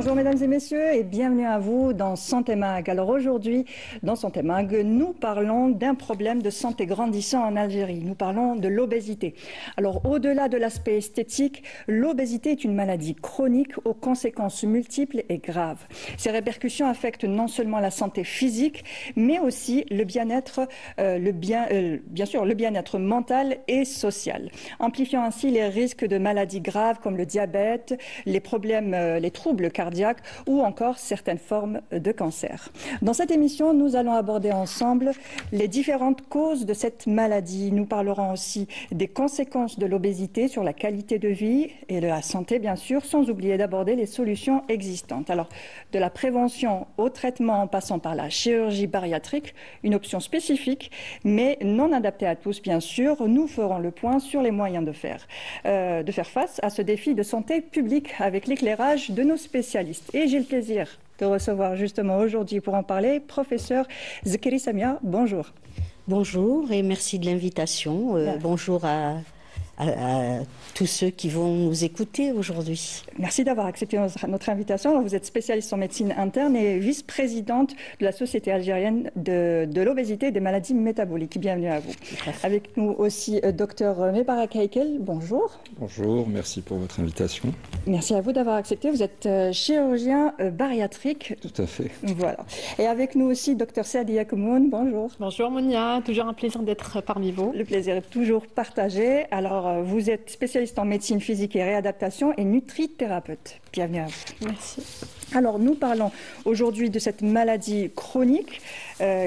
Bonjour mesdames et messieurs et bienvenue à vous dans Santé Mag. Alors aujourd'hui, dans Santé Mag, nous parlons d'un problème de santé grandissant en Algérie. Nous parlons de l'obésité. Alors au-delà de l'aspect esthétique, l'obésité est une maladie chronique aux conséquences multiples et graves. Ses répercussions affectent non seulement la santé physique, mais aussi le bien-être, bien sûr, le bien-être mental et social, amplifiant ainsi les risques de maladies graves comme le diabète, les troubles cardiaques ou encore certaines formes de cancer. Dans cette émission, nous allons aborder ensemble les différentes causes de cette maladie. Nous parlerons aussi des conséquences de l'obésité sur la qualité de vie et de la santé, bien sûr, sans oublier d'aborder les solutions existantes. Alors, de la prévention au traitement en passant par la chirurgie bariatrique, une option spécifique, mais non adaptée à tous, bien sûr. Nous ferons le point sur les moyens de faire face à ce défi de santé publique avec l'éclairage de nos spécialistes. Et j'ai le plaisir de recevoir justement aujourd'hui pour en parler, professeur Zekeri Samia. Bonjour. Bonjour et merci de l'invitation. Bonjour à tous ceux qui vont nous écouter aujourd'hui. Merci d'avoir accepté notre invitation. Alors, vous êtes spécialiste en médecine interne et vice-présidente de la Société algérienne de l'obésité et des maladies métaboliques. Bienvenue à vous. Avec nous aussi Dr Mebarak Heikel. Bonjour. Bonjour, merci pour votre invitation. Merci à vous d'avoir accepté. Vous êtes chirurgien bariatrique. Tout à fait. Voilà. Et avec nous aussi Dr Saadi Yakumoun. Bonjour. Bonjour Monia, toujours un plaisir d'être parmi vous. Le plaisir est toujours partagé. Alors, vous êtes spécialiste en médecine physique et réadaptation et nutrithérapeute. Bienvenue à vous. Merci. Alors, nous parlons aujourd'hui de cette maladie chronique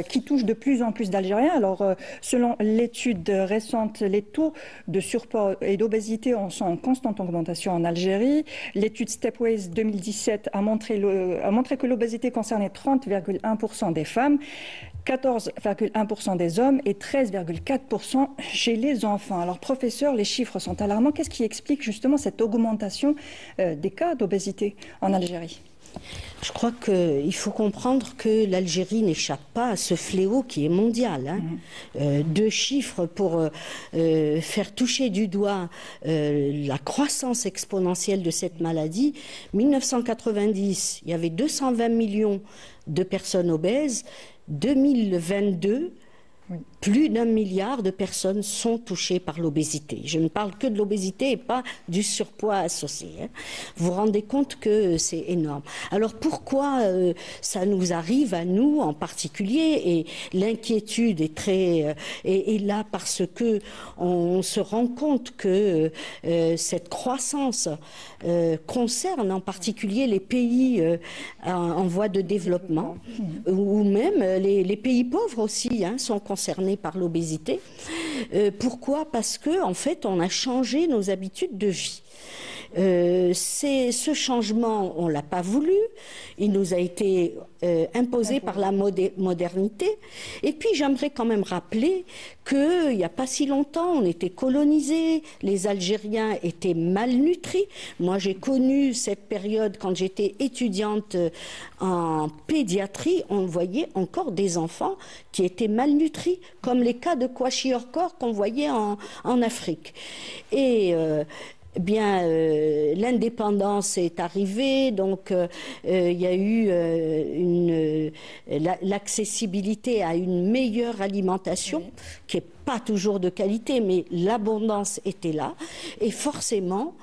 qui touche de plus en plus d'Algériens. Alors, selon l'étude récente, les taux de surpoids et d'obésité sont en constante augmentation en Algérie. L'étude Stepways 2017 a montré que l'obésité concernait 30,1% des femmes, 14,1% des hommes et 13,4% chez les enfants. Alors, professeur, les chiffres sont alarmants. Qu'est-ce qui explique justement cette augmentation des cas d'obésité en Algérie ? Je crois qu'il faut comprendre que l'Algérie n'échappe pas à ce fléau qui est mondial. Deux chiffres pour faire toucher du doigt la croissance exponentielle de cette maladie. 1990, il y avait 220 millions de personnes obèses. 2022, plus d'1 milliard de personnes sont touchées par l'obésité. Je ne parle que de l'obésité et pas du surpoids associé. Vous vous rendez compte que c'est énorme. Alors pourquoi ça nous arrive à nous en particulier? Et l'inquiétude est là parce que on se rend compte que cette croissance concerne en particulier les pays en voie de développement ou même les pays pauvres aussi sont concernés par l'obésité. Pourquoi? Parce que en fait, on a changé nos habitudes de vie. Ce changement, on l'a pas voulu. Il nous a été imposé par la modernité. Et puis, j'aimerais quand même rappeler qu'il n'y a pas si longtemps, on était colonisés, les Algériens étaient malnutris. Moi, j'ai connu cette période quand j'étais étudiante en pédiatrie. On voyait encore des enfants qui étaient malnutris, comme les cas de kwashiorkor qu'on voyait en Afrique. Et l'indépendance est arrivée, donc il y a eu l'accessibilité à une meilleure alimentation qui n'est pas toujours de qualité, mais l'abondance était là. Et forcément,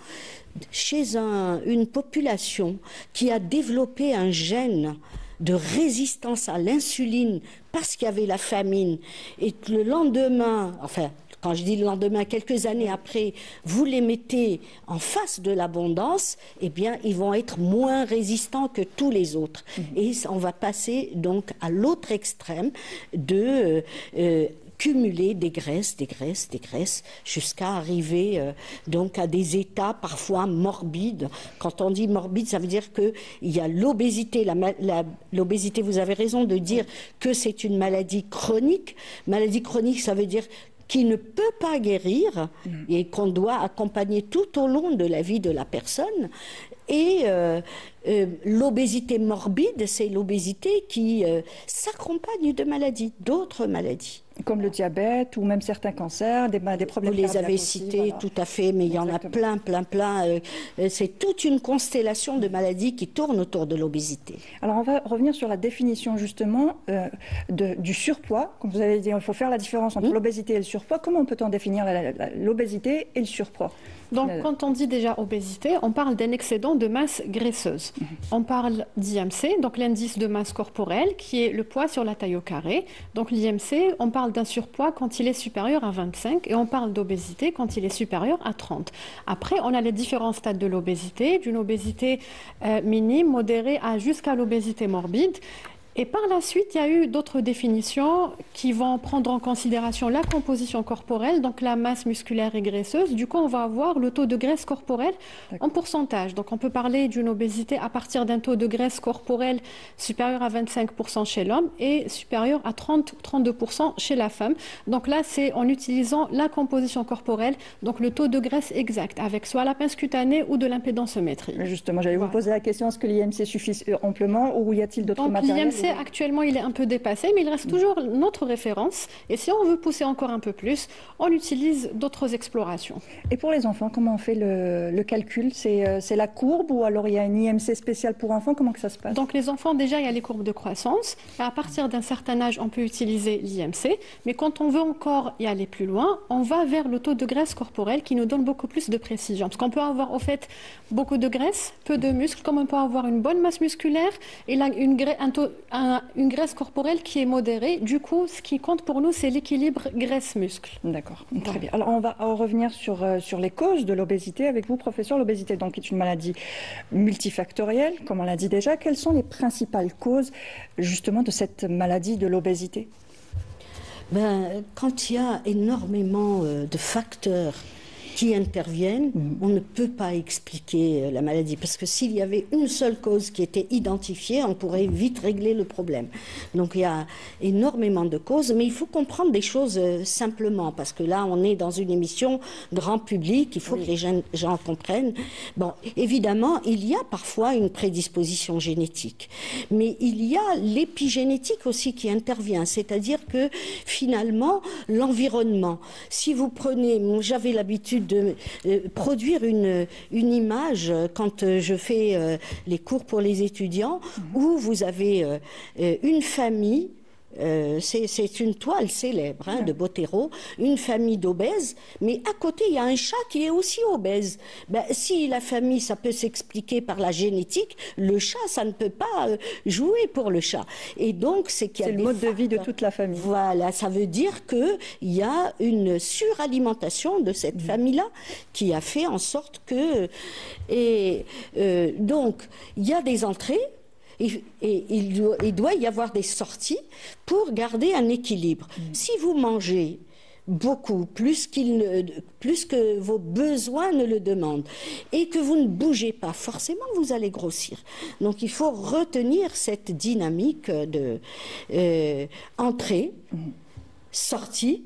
chez une population qui a développé un gène de résistance à l'insuline parce qu'il y avait la famine, et le lendemain, quand je dis le lendemain, quelques années après, vous les mettez en face de l'abondance, eh bien, ils vont être moins résistants que tous les autres. Et on va passer donc à l'autre extrême de cumuler des graisses, jusqu'à arriver donc à des états parfois morbides. Quand on dit morbide, ça veut dire qu'il y a l'obésité. L'obésité, vous avez raison de dire que c'est une maladie chronique. Maladie chronique, ça veut dire qui ne peut pas guérir et qu'on doit accompagner tout au long de la vie de la personne. Et l'obésité morbide, c'est l'obésité qui s'accompagne de maladies, d'autres maladies. Comme le diabète ou même certains cancers, des problèmes Vous les avez aussi, cités, voilà. tout à fait, mais il y en a plein. C'est toute une constellation de maladies qui tournent autour de l'obésité. Alors on va revenir sur la définition justement du surpoids. Comme vous avez dit, il faut faire la différence entre l'obésité et le surpoids. Comment peut-on définir l'obésité et le surpoids? Donc, quand on dit déjà obésité, on parle d'un excédent de masse graisseuse. On parle d'IMC, donc l'indice de masse corporelle, qui est le poids sur la taille au carré. Donc, l'IMC, on parle d'un surpoids quand il est supérieur à 25 et on parle d'obésité quand il est supérieur à 30. Après, on a les différents stades de l'obésité, d'une obésité minime, modérée, jusqu'à l'obésité morbide. Et par la suite, il y a eu d'autres définitions qui vont prendre en considération la composition corporelle, donc la masse musculaire et graisseuse. Du coup, on va avoir le taux de graisse corporelle en pourcentage. Donc, on peut parler d'une obésité à partir d'un taux de graisse corporelle supérieur à 25% chez l'homme et supérieur à 30-32% chez la femme. Donc là, c'est en utilisant la composition corporelle, donc le taux de graisse exact, avec soit la pince cutanée ou de l'impédensométrie. Justement, j'allais vous poser la question, est-ce que l'IMC suffit amplement ou y a-t-il d'autres matériels? Actuellement, il est un peu dépassé, mais il reste toujours notre référence. Et si on veut pousser encore un peu plus, on utilise d'autres explorations. Et pour les enfants, comment on fait le calcul? C'est la courbe ou alors il y a une IMC spéciale pour enfants? Comment que ça se passe? Donc les enfants, déjà, il y a les courbes de croissance. Et à partir d'un certain âge, on peut utiliser l'IMC. Mais quand on veut encore y aller plus loin, on va vers le taux de graisse corporelle qui nous donne beaucoup plus de précision. Parce qu'on peut avoir, au fait, beaucoup de graisse, peu de muscles, comme on peut avoir une bonne masse musculaire et là, une graisse corporelle qui est modérée. Du coup, ce qui compte pour nous, c'est l'équilibre graisse-muscle. D'accord, très bien. Alors, on va revenir sur les causes de l'obésité avec vous, professeur. L'obésité, donc, est une maladie multifactorielle, comme on l'a dit déjà. Quelles sont les principales causes, justement, de cette maladie de l'obésité? Quand il y a énormément de facteurs qui interviennent, on ne peut pas expliquer la maladie. Parce que s'il y avait une seule cause qui était identifiée, on pourrait vite régler le problème. Donc il y a énormément de causes, mais il faut comprendre des choses simplement, parce que là, on est dans une émission grand public, il faut que les gens comprennent. Bon, évidemment, il y a parfois une prédisposition génétique, mais il y a l'épigénétique aussi qui intervient, c'est-à-dire que finalement, l'environnement, si vous prenez, j'avais l'habitude de produire une image quand je fais les cours pour les étudiants, où vous avez une famille. C'est une toile célèbre de Botero, une famille d'obèses, mais à côté il y a un chat qui est aussi obèse. Si la famille, ça peut s'expliquer par la génétique, le chat, ça ne peut pas jouer pour le chat. Et donc c'est qu'il y a le mode de vie de toute la famille. Voilà, ça veut dire que il y a une suralimentation de cette famille-là qui a fait en sorte que donc il y a des entrées. Et il doit y avoir des sorties pour garder un équilibre. Si vous mangez beaucoup, plus que vos besoins ne le demandent, et que vous ne bougez pas, forcément vous allez grossir. Donc il faut retenir cette dynamique de entrée, sortie.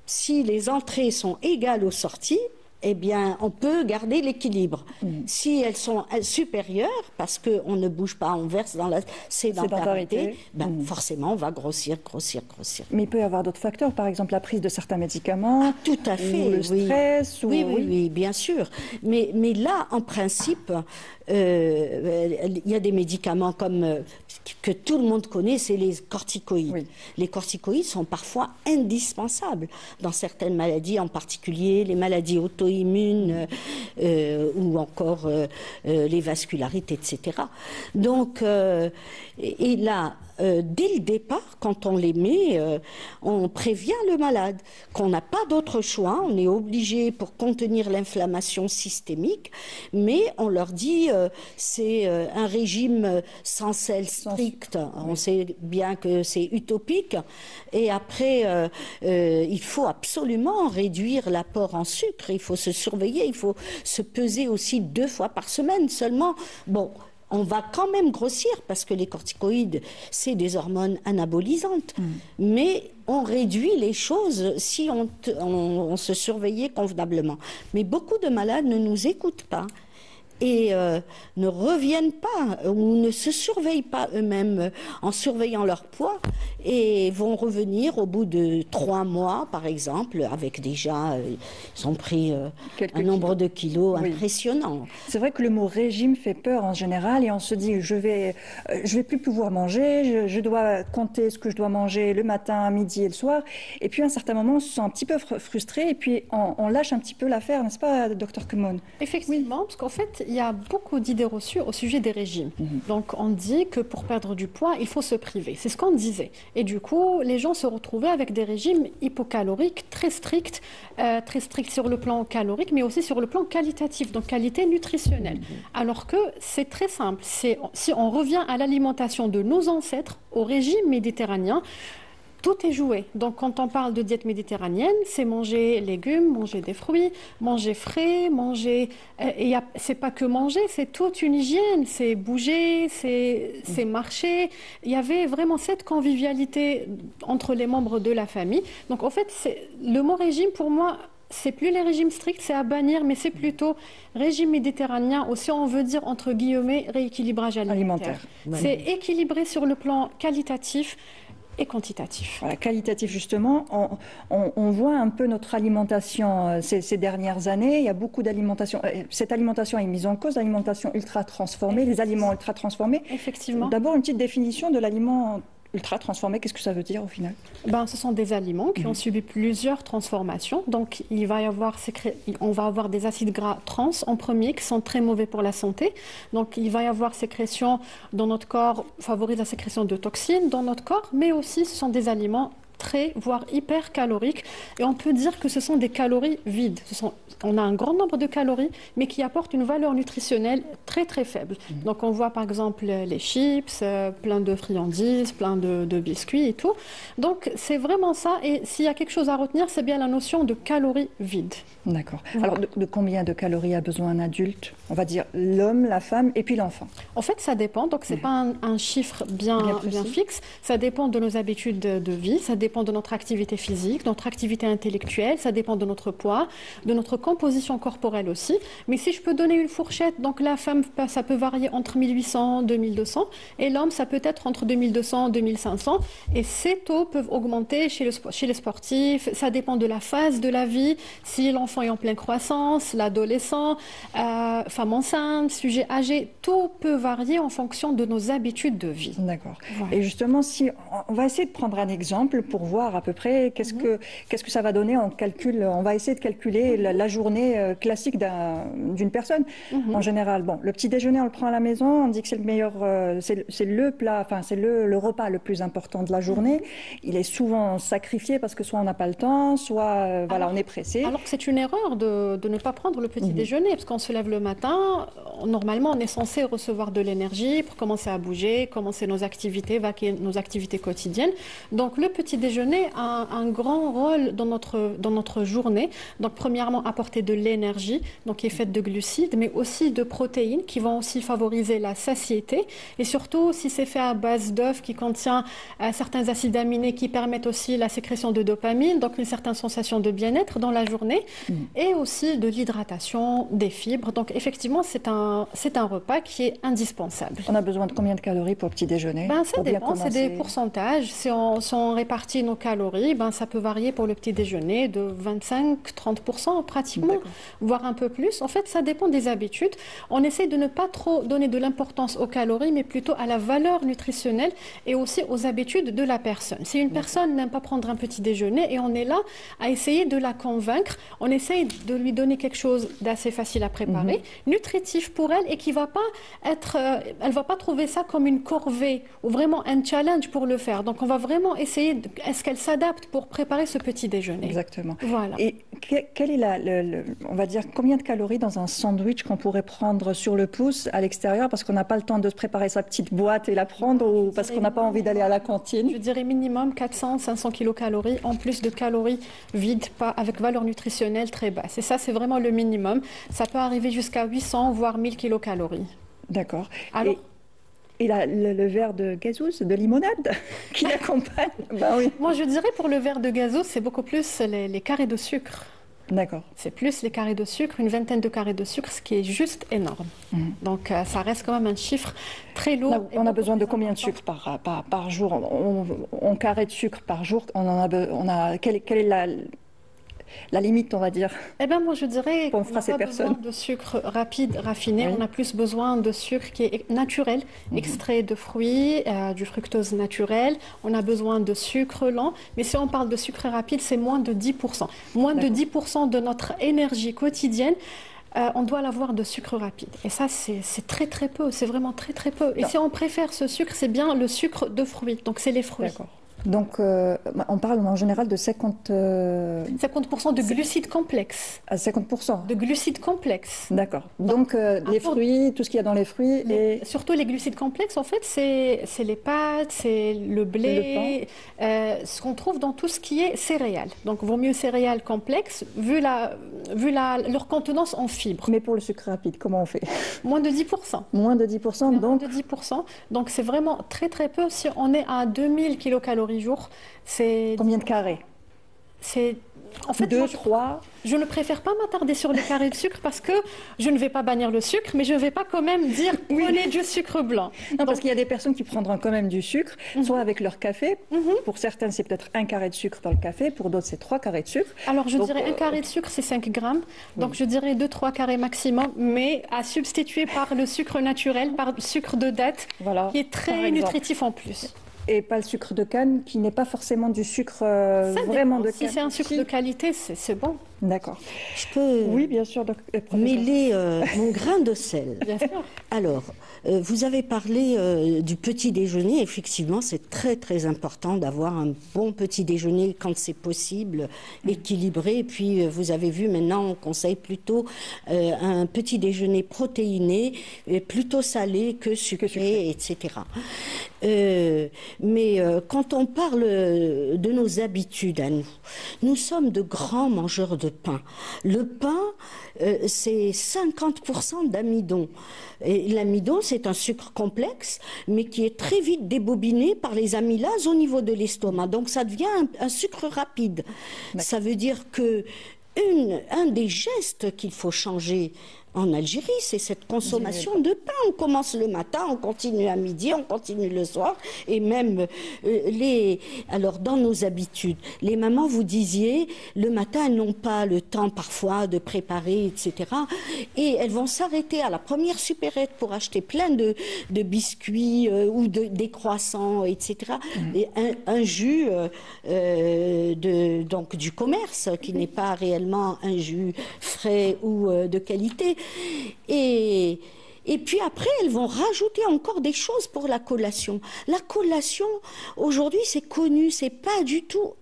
Si les entrées sont égales aux sorties, eh bien, on peut garder l'équilibre. Si elles sont supérieures, parce qu'on ne bouge pas, on verse dans la sédentarité, forcément, on va grossir. Mais il peut y avoir d'autres facteurs, par exemple la prise de certains médicaments, tout à fait, ou le stress. Oui, bien sûr. Mais là, en principe, il y a des médicaments que tout le monde connaît, c'est les corticoïdes. Oui. Les corticoïdes sont parfois indispensables dans certaines maladies, en particulier les maladies auto-immunes ou encore les vascularités, etc. Donc, et là, dès le départ, quand on les met, on prévient le malade qu'on n'a pas d'autre choix, on est obligé pour contenir l'inflammation systémique, mais on leur dit c'est un régime sans sel strict. On sait bien que c'est utopique, et après il faut absolument réduire l'apport en sucre, il faut se surveiller, il faut se peser aussi 2 fois par semaine seulement. Bon, on va quand même grossir parce que les corticoïdes, c'est des hormones anabolisantes. Mais on réduit les choses si on se surveillait convenablement. Mais beaucoup de malades ne nous écoutent pas. et ne reviennent pas ou ne se surveillent pas eux-mêmes en surveillant leur poids et vont revenir au bout de 3 mois, par exemple, avec déjà, ils ont pris un nombre de kilos impressionnant. C'est vrai que le mot régime fait peur en général et on se dit je vais plus pouvoir manger, je dois compter ce que je dois manger le matin, midi et le soir. Et puis à un certain moment, on se sent un petit peu frustré et puis on lâche un petit peu l'affaire, n'est-ce pas, Dr Kemoun? Effectivement, parce qu'en fait, il y a beaucoup d'idées reçues au sujet des régimes. Donc on dit que pour perdre du poids, il faut se priver. C'est ce qu'on disait. Et du coup, les gens se retrouvaient avec des régimes hypocaloriques très stricts sur le plan calorique, mais aussi sur le plan qualitatif, donc qualité nutritionnelle. Alors que c'est très simple. Si on revient à l'alimentation de nos ancêtres, au régime méditerranéen, tout est joué. Donc, quand on parle de diète méditerranéenne, c'est manger légumes, manger des fruits, manger frais, manger... c'est pas que manger, c'est toute une hygiène. C'est bouger, c'est marcher. Il y avait vraiment cette convivialité entre les membres de la famille. Donc, en fait, le mot régime, pour moi, c'est plus les régimes stricts, c'est à bannir, mais c'est plutôt régime méditerranéen, ou si on veut dire, entre guillemets, rééquilibrage alimentaire. C'est équilibré sur le plan qualitatif et quantitatif. Voilà, qualitatif justement, on voit un peu notre alimentation ces dernières années. Il y a beaucoup d'alimentation. Cette alimentation est mise en cause, l'alimentation ultra transformée, les aliments ultra transformés. Effectivement. D'abord, une petite définition de l'aliment ultra transformé, qu'est-ce que ça veut dire au final? Ce sont des aliments qui ont subi plusieurs transformations. Donc, on va avoir des acides gras trans en premier qui sont très mauvais pour la santé. Donc, il va y avoir sécrétion dans notre corps, favorise la sécrétion de toxines dans notre corps, mais aussi ce sont des aliments très, voire hyper caloriques. Et on peut dire que ce sont des calories vides. On a un grand nombre de calories, mais qui apportent une valeur nutritionnelle très très faible. Donc on voit par exemple les chips, plein de friandises, plein de biscuits et tout. Donc c'est vraiment ça. Et s'il y a quelque chose à retenir, c'est bien la notion de calories vides. D'accord. Alors de combien de calories a besoin un adulte? On va dire l'homme, la femme et puis l'enfant. En fait, ça dépend. Donc c'est pas un chiffre bien fixe. Ça dépend de nos habitudes de vie, ça dépend de notre activité physique, notre activité intellectuelle, ça dépend de notre poids, de notre composition corporelle aussi. Mais si je peux donner une fourchette, donc la femme, ça peut varier entre 1800 et 2200 et l'homme, ça peut être entre 2200 et 2500. Et ces taux peuvent augmenter chez les sportifs. Ça dépend de la phase de la vie. Si l'enfant est en pleine croissance, l'adolescent, femme enceinte, sujet âgé, tout peut varier en fonction de nos habitudes de vie. D'accord. Voilà. Et justement, si on va essayer de prendre un exemple pour voir à peu près qu'est-ce que ça va donner en calcul. On va essayer de calculer la journée classique d'une personne. En général, bon, le petit déjeuner, on le prend à la maison, on dit que c'est le meilleur, c'est le plat, enfin c'est le repas le plus important de la journée. Il est souvent sacrifié parce que soit on n'a pas le temps, soit voilà, on est pressé. Alors que c'est une erreur de ne pas prendre le petit déjeuner, parce qu'on se lève le matin, normalement on est censé recevoir de l'énergie pour commencer à bouger, commencer nos activités, vaquer nos activités quotidiennes. Donc le petit déjeuner a un grand rôle dans notre journée. Donc premièrement, apporter de l'énergie, donc qui est faite de glucides, mais aussi de protéines qui vont aussi favoriser la satiété. Et surtout, si c'est fait à base d'œufs qui contient certains acides aminés qui permettent aussi la sécrétion de dopamine, donc une certaine sensation de bien-être dans la journée, et aussi de l'hydratation, des fibres. Donc effectivement, c'est un repas qui est indispensable. On a besoin de combien de calories pour le petit déjeuner? Ça dépend, c'est des pourcentages. Si on répartit nos calories, ça peut varier pour le petit déjeuner de 25-30% pratiquement, voire un peu plus. En fait, ça dépend des habitudes. On essaie de ne pas trop donner de l'importance aux calories, mais plutôt à la valeur nutritionnelle et aussi aux habitudes de la personne. Si une personne n'aime pas prendre un petit déjeuner et on est là à essayer de la convaincre, on essaye de lui donner quelque chose d'assez facile à préparer, nutritif pour elle et qui va pas être, elle va pas trouver ça comme une corvée ou vraiment un challenge pour le faire. Donc on va vraiment essayer, est-ce qu'elle s'adapte pour préparer ce petit déjeuner? Exactement. Voilà. Et quel est on va dire combien de calories dans un sandwich qu'on pourrait prendre sur le pouce à l'extérieur parce qu'on n'a pas le temps de se préparer sa petite boîte et la prendre ou parce qu'on n'a pas envie d'aller à la cantine? Je dirais minimum 400-500 kilocalories en plus de calories vides, pas avec valeur nutritionnelle très basse. Et ça, c'est vraiment le minimum. Ça peut arriver jusqu'à 800 voire 1000 kilocalories. D'accord. Alors, et le verre de gazouze, de limonade qui l'accompagne? Oui. Moi, je dirais pour le verre de gazouze, c'est beaucoup plus les carrés de sucre. D'accord. C'est plus les carrés de sucre, une vingtaine de carrés de sucre, ce qui est juste énorme. Donc ça reste quand même un chiffre très lourd. Là, on a besoin de combien de sucre par jour? En carré de sucre par jour, quelle est la limite, on va dire? Eh bien, moi, je dirais qu'on n'a pas besoin de sucre rapide, raffiné. Oui. On a plus besoin de sucre qui est naturel, extrait de fruits, du fructose naturel. On a besoin de sucre lent. Mais si on parle de sucre rapide, c'est moins de 10%. Moins de 10% de notre énergie quotidienne, on doit l'avoir de sucre rapide. Et ça, c'est très, très peu. C'est vraiment très, très peu. Et si on préfère ce sucre, c'est bien le sucre de fruits. Donc, c'est les fruits. D'accord. Donc, on parle en général de 50% de glucides complexes. À 50%. De glucides complexes. D'accord. Donc, les fruits, tout ce qu'il y a dans les fruits. Surtout les glucides complexes, en fait, c'est les pâtes, c'est le blé, ce qu'on trouve dans tout ce qui est céréales. Donc, vaut mieux céréales complexes, vu leur contenance en fibres. Mais pour le sucre rapide, comment on fait? Moins de 10%. Moins de 10%, donc. Moins de 10%. Donc, c'est vraiment très, très peu. Si on est à 2000 kilocalories jour, c'est... Combien de carrés? C'est... En fait, 2, 3... Je ne préfère pas m'attarder sur les carrés de sucre parce que je ne vais pas bannir le sucre, mais je ne vais pas quand même dire prenez du sucre blanc. Non, parce qu'il y a des personnes qui prendront quand même du sucre, soit avec leur café. Pour certains, c'est peut-être 1 carré de sucre dans le café. Pour d'autres, c'est 3 carrés de sucre. Alors, je dirais 1 carré de sucre, c'est 5 grammes. Donc, je dirais 2-3 carrés maximum, mais à substituer par le sucre naturel, par le sucre de date, qui est très nutritif en plus. Et pas le sucre de canne, qui n'est pas forcément du sucre vraiment de canne. Si c'est un sucre de qualité, c'est bon. D'accord. Je peux oui, bien sûr, mêler mon grain de sel. Bien sûr. Alors, vous avez parlé du petit déjeuner. Effectivement, c'est très, très important d'avoir un bon petit déjeuner quand c'est possible, équilibré. Et puis, vous avez vu, maintenant, on conseille plutôt un petit déjeuner protéiné, plutôt salé que sucré, etc. Mais quand on parle de nos habitudes à nous, nous sommes de grands mangeurs de pain. Le pain, c'est 50% d'amidon. Et l'amidon, c'est un sucre complexe, mais qui est très vite débobiné par les amylases au niveau de l'estomac. Donc ça devient un sucre rapide. Ça veut dire que un des gestes qu'il faut changer en Algérie, c'est cette consommation de pain. On commence le matin, on continue à midi, on continue le soir. Et même, alors dans nos habitudes, les mamans, vous disiez, le matin, elles n'ont pas le temps parfois de préparer, etc. Et elles vont s'arrêter à la première supérette pour acheter plein de biscuits ou des croissants, etc. Et un jus donc du commerce, qui n'est pas réellement un jus frais ou de qualité. Et puis après, elles vont rajouter encore des choses pour la collation. La collation, aujourd'hui, c'est connu, c'est pas du tout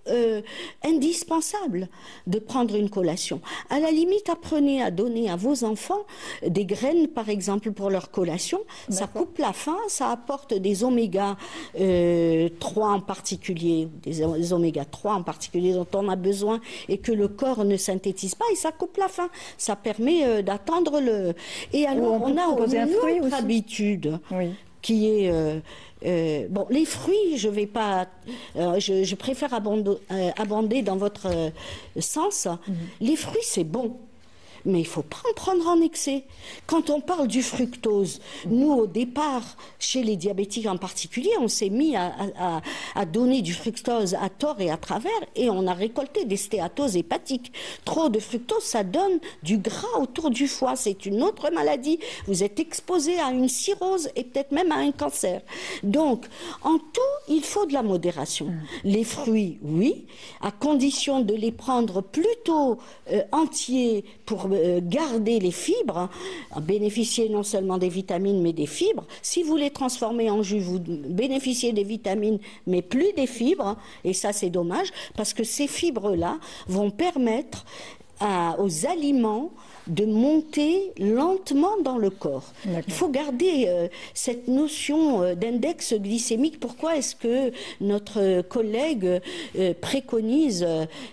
indispensable de prendre une collation. À la limite, apprenez à donner à vos enfants des graines, par exemple, pour leur collation. Ça coupe la faim, ça apporte des oméga 3 en particulier, des oméga 3 en particulier dont on a besoin et que le corps ne synthétise pas, et ça coupe la faim. Ça permet d'attendre le... Et alors, on a une autre habitude qui est... bon, les fruits, je vais pas... je préfère abonder dans votre sens. Les fruits, c'est bon. Mais il ne faut pas en prendre en excès. Quand on parle du fructose, nous, au départ, chez les diabétiques en particulier, on s'est mis à donner du fructose à tort et à travers, et on a récolté des stéatoses hépatiques. Trop de fructose, ça donne du gras autour du foie. C'est une autre maladie. Vous êtes exposé à une cirrhose et peut-être même à un cancer. Donc, en tout, il faut de la modération. Les fruits, oui, à condition de les prendre plutôt entiers pour garder les fibres, bénéficier non seulement des vitamines mais des fibres. Si vous les transformez en jus, vous bénéficiez des vitamines mais plus des fibres, et ça c'est dommage parce que ces fibres-là vont permettre aux aliments de monter lentement dans le corps. Il faut garder cette notion d'index glycémique. Pourquoi est-ce que notre collègue préconise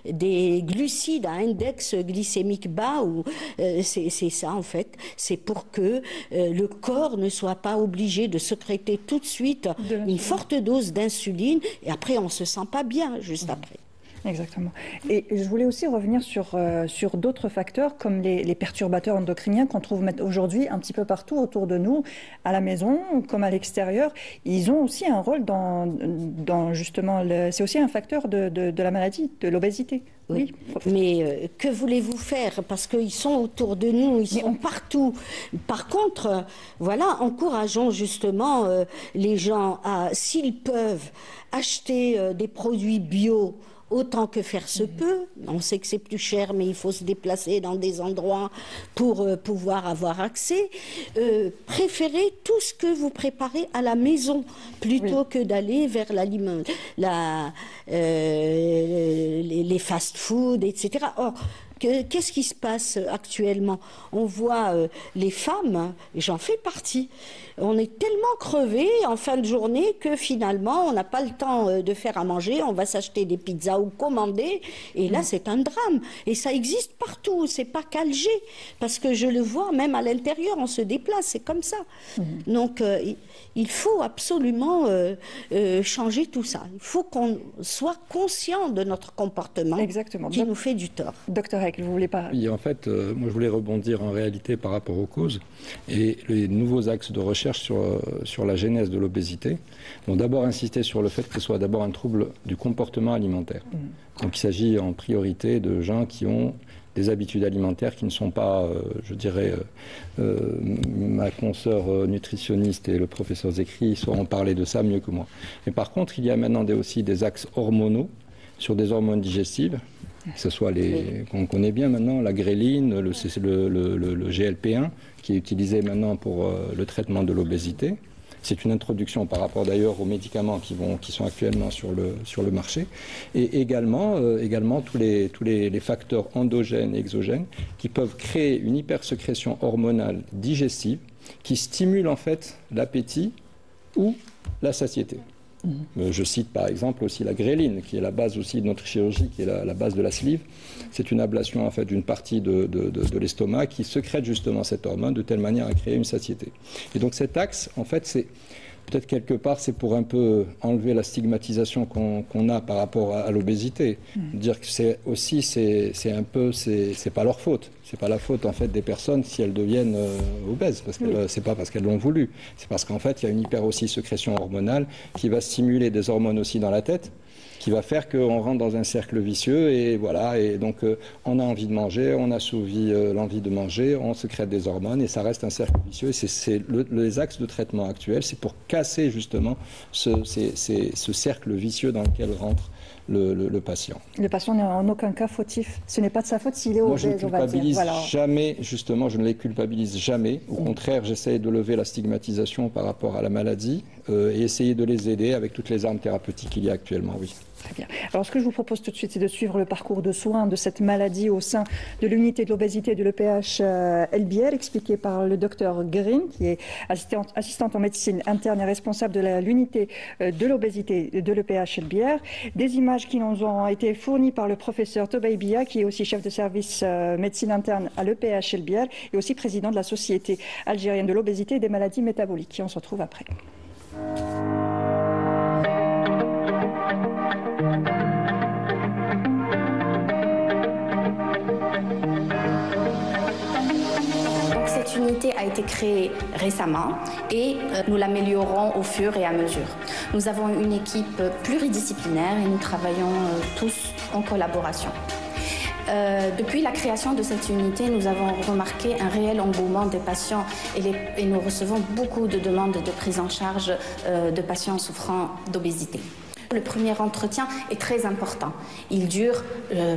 des glucides à index glycémique bas c'est ça en fait. C'est pour que le corps ne soit pas obligé de sécréter tout de suite une forte dose d'insuline et après on ne se sent pas bien juste après. Exactement. Et je voulais aussi revenir sur d'autres facteurs comme les perturbateurs endocriniens qu'on trouve aujourd'hui un petit peu partout autour de nous, à la maison comme à l'extérieur. Ils ont aussi un rôle dans justement, c'est aussi un facteur de la maladie, de l'obésité. Oui, mais que voulez-vous faire? Parce qu'ils sont autour de nous, ils sont partout. Par contre, voilà, encourageons justement les gens à, s'ils peuvent, acheter des produits bio, autant que faire se peut. On sait que c'est plus cher, mais il faut se déplacer dans des endroits pour pouvoir avoir accès. Préférez tout ce que vous préparez à la maison plutôt que d'aller vers les fast-food, etc. Or, qu'est-ce qui se passe actuellement? On voit les femmes, j'en fais partie, on est tellement crevés en fin de journée que finalement on n'a pas le temps de faire à manger, on va s'acheter des pizzas ou commander, et là c'est un drame. Et ça existe partout, c'est pas qu'Alger, parce que je le vois même à l'intérieur, on se déplace, c'est comme ça. Donc il faut absolument changer tout ça. Il faut qu'on soit conscient de notre comportement. Exactement. Qui nous fait du tort. Docteur Heck, vous voulez pas... Oui, en fait, moi je voulais rebondir en réalité par rapport aux causes et les nouveaux axes de recherche sur la genèse de l'obésité vont d'abord insister sur le fait que ce soit d'abord un trouble du comportement alimentaire. Donc il s'agit en priorité de gens qui ont des habitudes alimentaires qui ne sont pas, je dirais, ma consoeur nutritionniste et le professeur Zekri sauront parler de ça mieux que moi. Mais par contre, il y a maintenant aussi des axes hormonaux sur des hormones digestives, que ce soit qu'on connaît bien maintenant, la gréline, le GLP-1, qui est utilisé maintenant pour le traitement de l'obésité. C'est une introduction par rapport d'ailleurs aux médicaments qui sont actuellement sur le marché. Et également tous les facteurs endogènes et exogènes qui peuvent créer une hypersécrétion hormonale digestive qui stimule en fait l'appétit ou la satiété. Je cite par exemple aussi la gréline, qui est la base aussi de notre chirurgie, qui est la base de la sleeve. C'est une ablation en fait d'une partie de l'estomac qui sécrète justement cette hormone de telle manière à créer une satiété. Et donc cet axe, en fait, c'est peut-être quelque part, c'est pour un peu enlever la stigmatisation qu'on a par rapport à l'obésité. Dire que c'est pas leur faute. C'est pas la faute en fait des personnes si elles deviennent obèses, parce que c'est pas parce qu'elles l'ont voulu. C'est parce qu'en fait il y a une hyper aussi sécrétion hormonale qui va stimuler des hormones aussi dans la tête, qui va faire qu'on rentre dans un cercle vicieux et voilà. Et donc on a envie de manger, on assouvit l'envie de manger, on sécrète des hormones et ça reste un cercle vicieux. C'est les axes de traitement actuels, c'est pour casser justement ce cercle vicieux dans lequel rentre le patient. Le patient n'est en aucun cas fautif. Ce n'est pas de sa faute s'il est obèse, on va dire. Moi, je ne culpabilise jamais, justement, je ne les culpabilise jamais. Au contraire, j'essaie de lever la stigmatisation par rapport à la maladie et essayer de les aider avec toutes les armes thérapeutiques qu'il y a actuellement, oui. Très bien. Alors, ce que je vous propose tout de suite, c'est de suivre le parcours de soins de cette maladie au sein de l'unité de l'obésité de l'EPH El Bier, expliqué par le docteur Green, qui est assistante en médecine interne et responsable de l'unité de l'obésité de l'EPH El Bier. Des images qui nous ont été fournies par le professeur Tobay Bia, qui est aussi chef de service médecine interne à l'EPH El Bier et aussi président de la Société algérienne de l'obésité et des maladies métaboliques. On se retrouve après. Cette unité a été créée récemment et nous l'améliorons au fur et à mesure. Nous avons une équipe pluridisciplinaire et nous travaillons tous en collaboration. Depuis la création de cette unité, nous avons remarqué un réel engouement des patients et nous recevons beaucoup de demandes de prise en charge de patients souffrant d'obésité. Le premier entretien est très important. Il dure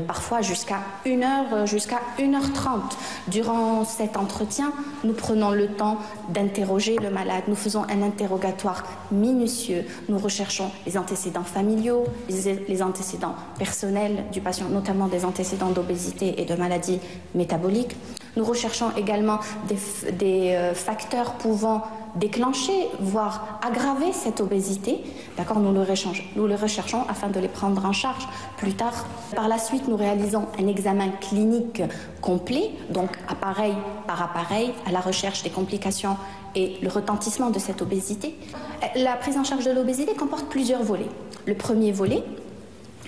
parfois jusqu'à 1 heure, jusqu'à 1h30. Durant cet entretien, nous prenons le temps d'interroger le malade. Nous faisons un interrogatoire minutieux. Nous recherchons les antécédents familiaux, les antécédents personnels du patient, notamment des antécédents d'obésité et de maladies métaboliques. Nous recherchons également des facteurs pouvant déclencher, voire aggraver cette obésité. D'accord, nous le recherchons afin de les prendre en charge plus tard. Par la suite, nous réalisons un examen clinique complet, donc appareil par appareil, à la recherche des complications et le retentissement de cette obésité. La prise en charge de l'obésité comporte plusieurs volets. Le premier volet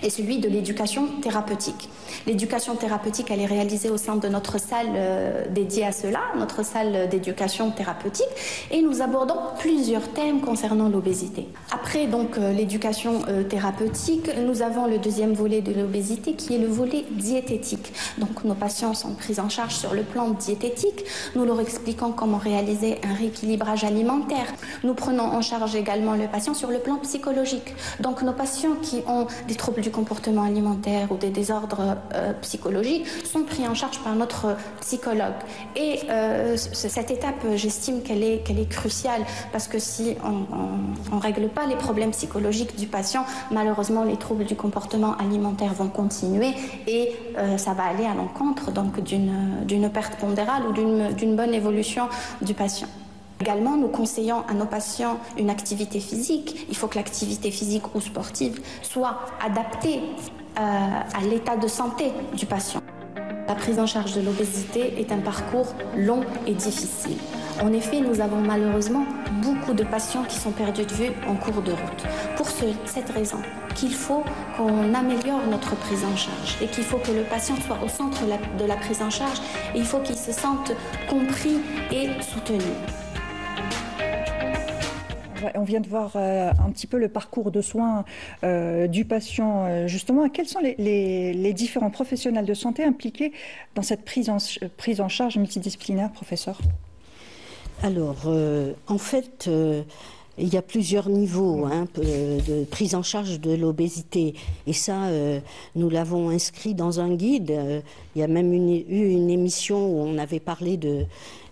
est celui de l'éducation thérapeutique. L'éducation thérapeutique, elle est réalisée au sein de notre salle dédiée à cela, notre salle d'éducation thérapeutique, et nous abordons plusieurs thèmes concernant l'obésité. Après donc l'éducation thérapeutique, nous avons le deuxième volet de l'obésité qui est le volet diététique. Donc nos patients sont pris en charge sur le plan diététique, nous leur expliquons comment réaliser un rééquilibrage alimentaire. Nous prenons en charge également le patient sur le plan psychologique. Donc nos patients qui ont des troubles du comportement alimentaire ou des désordres psychologiques sont pris en charge par notre psychologue. Et cette étape, j'estime qu'elle est cruciale parce que si on ne règle pas les problèmes psychologiques du patient, malheureusement les troubles du comportement alimentaire vont continuer et ça va aller à l'encontre donc d'une perte pondérale ou d'une bonne évolution du patient. Également, nous conseillons à nos patients une activité physique. Il faut que l'activité physique ou sportive soit adaptée à l'état de santé du patient. La prise en charge de l'obésité est un parcours long et difficile. En effet, nous avons malheureusement beaucoup de patients qui sont perdus de vue en cours de route. Pour cette raison, qu'il faut qu'on améliore notre prise en charge et qu'il faut que le patient soit au centre de la prise en charge et il faut qu'il se sente compris et soutenu. On vient de voir un petit peu le parcours de soins du patient. Justement, quels sont les différents professionnels de santé impliqués dans cette prise en charge multidisciplinaire, professeur? Alors, en fait, il y a plusieurs niveaux de prise en charge de l'obésité. Et ça, nous l'avons inscrit dans un guide. Il y a même eu une émission où on avait parlé de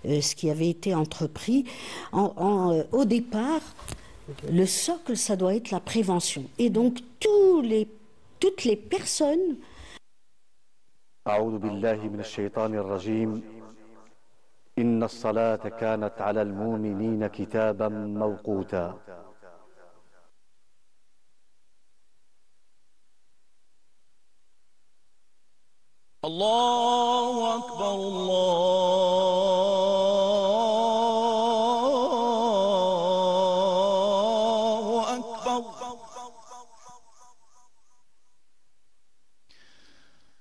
ce qui avait été entrepris. Au départ, le socle, ça doit être la prévention. Et donc, toutes les personnes... أعوذ بالله من الشيطان الرجيم إن الصلاة كانت على المؤمنين كتابا موقوتا الله أكبر الله أكبر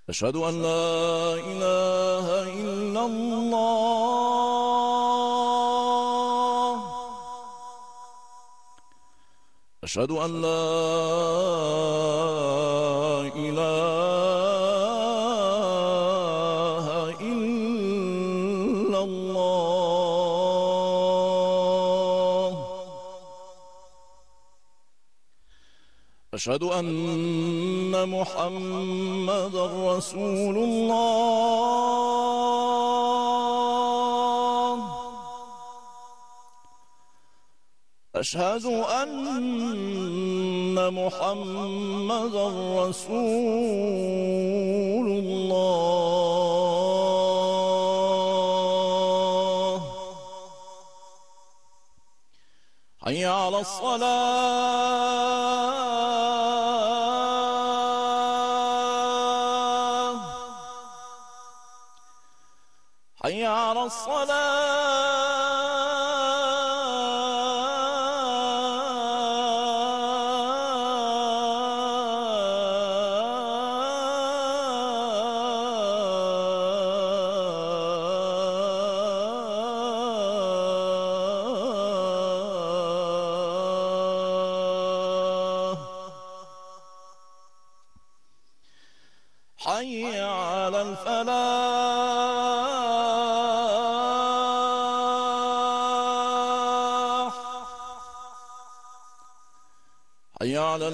أشهد أن لا إله إلا الله أشهد أن لا إله إلا الله أشهد أن محمدًا رسول الله أشهد أن محمدًا رسول الله حي على الصلاة حي على الصلاة حي على الفلاح حي على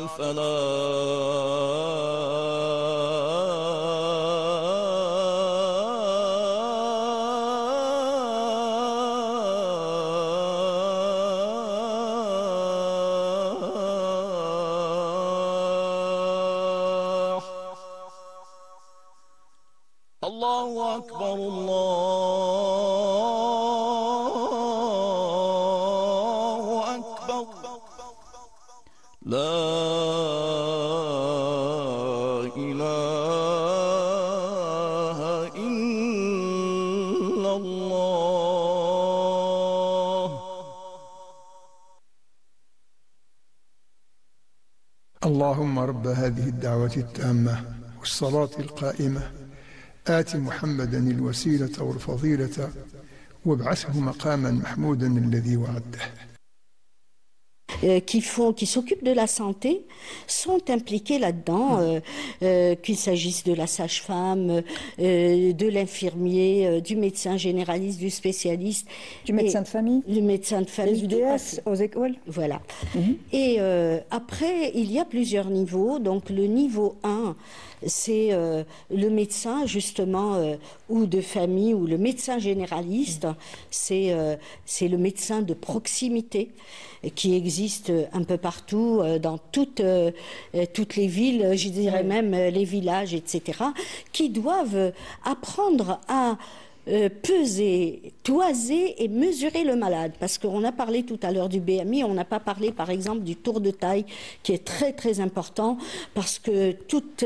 الفلاح الله أكبر الله أكبر لا إله إلا الله اللهم رب هذه الدعوة التامة والصلاة القائمة آت محمدا الوسيلة والفضيلة وابعثه مقاما محمودا الذي وعده. Qui s'occupent de la santé sont impliqués là-dedans, qu'il s'agisse de la sage-femme, de l'infirmier, du médecin généraliste, du spécialiste. Du médecin de famille. Du médecin de famille. Les UDS aux écoles. Voilà. Et après, il y a plusieurs niveaux. Donc le niveau 1, c'est le médecin justement ou de famille ou le médecin généraliste, c'est le médecin de proximité qui existe un peu partout dans toutes les villes, je dirais même les villages, etc., qui doivent apprendre à peser, toiser et mesurer le malade. Parce qu'on a parlé tout à l'heure du BMI, on n'a pas parlé par exemple du tour de taille qui est très très important parce que toute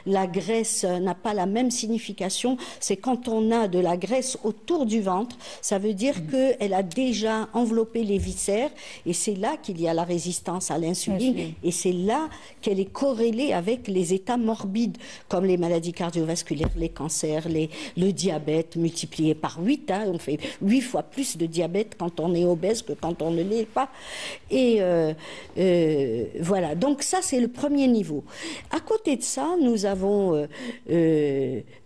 la graisse n'a pas la même signification. C'est quand on a de la graisse autour du ventre, ça veut dire qu'elle a déjà enveloppé les viscères et c'est là qu'il y a la résistance à l'insuline et c'est là qu'elle est corrélée avec les états morbides comme les maladies cardiovasculaires, les cancers, le diabète multiplié par 8, hein, on fait 8 fois plus de diabète quand on est obèse que quand on ne l'est pas. Et voilà, donc ça c'est le premier niveau. À côté de ça, nous avons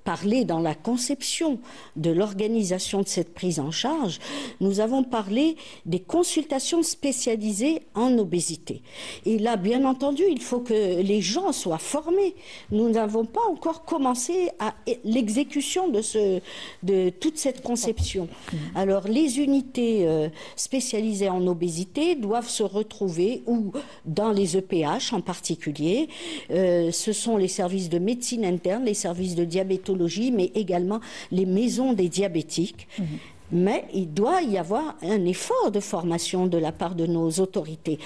parlé dans la conception de l'organisation de cette prise en charge, nous avons parlé des consultations spécialisées en obésité. Et là, bien entendu, il faut que les gens soient formés. Nous n'avons pas encore commencé à l'exécution de toute cette conception. Alors, les unités spécialisées en obésité doivent se retrouver ou dans les EPH en particulier. Ce sont les services de médecine interne, les services de diabétologie, mais également les maisons des diabétiques. Mais il doit y avoir un effort de formation de la part de nos autorités.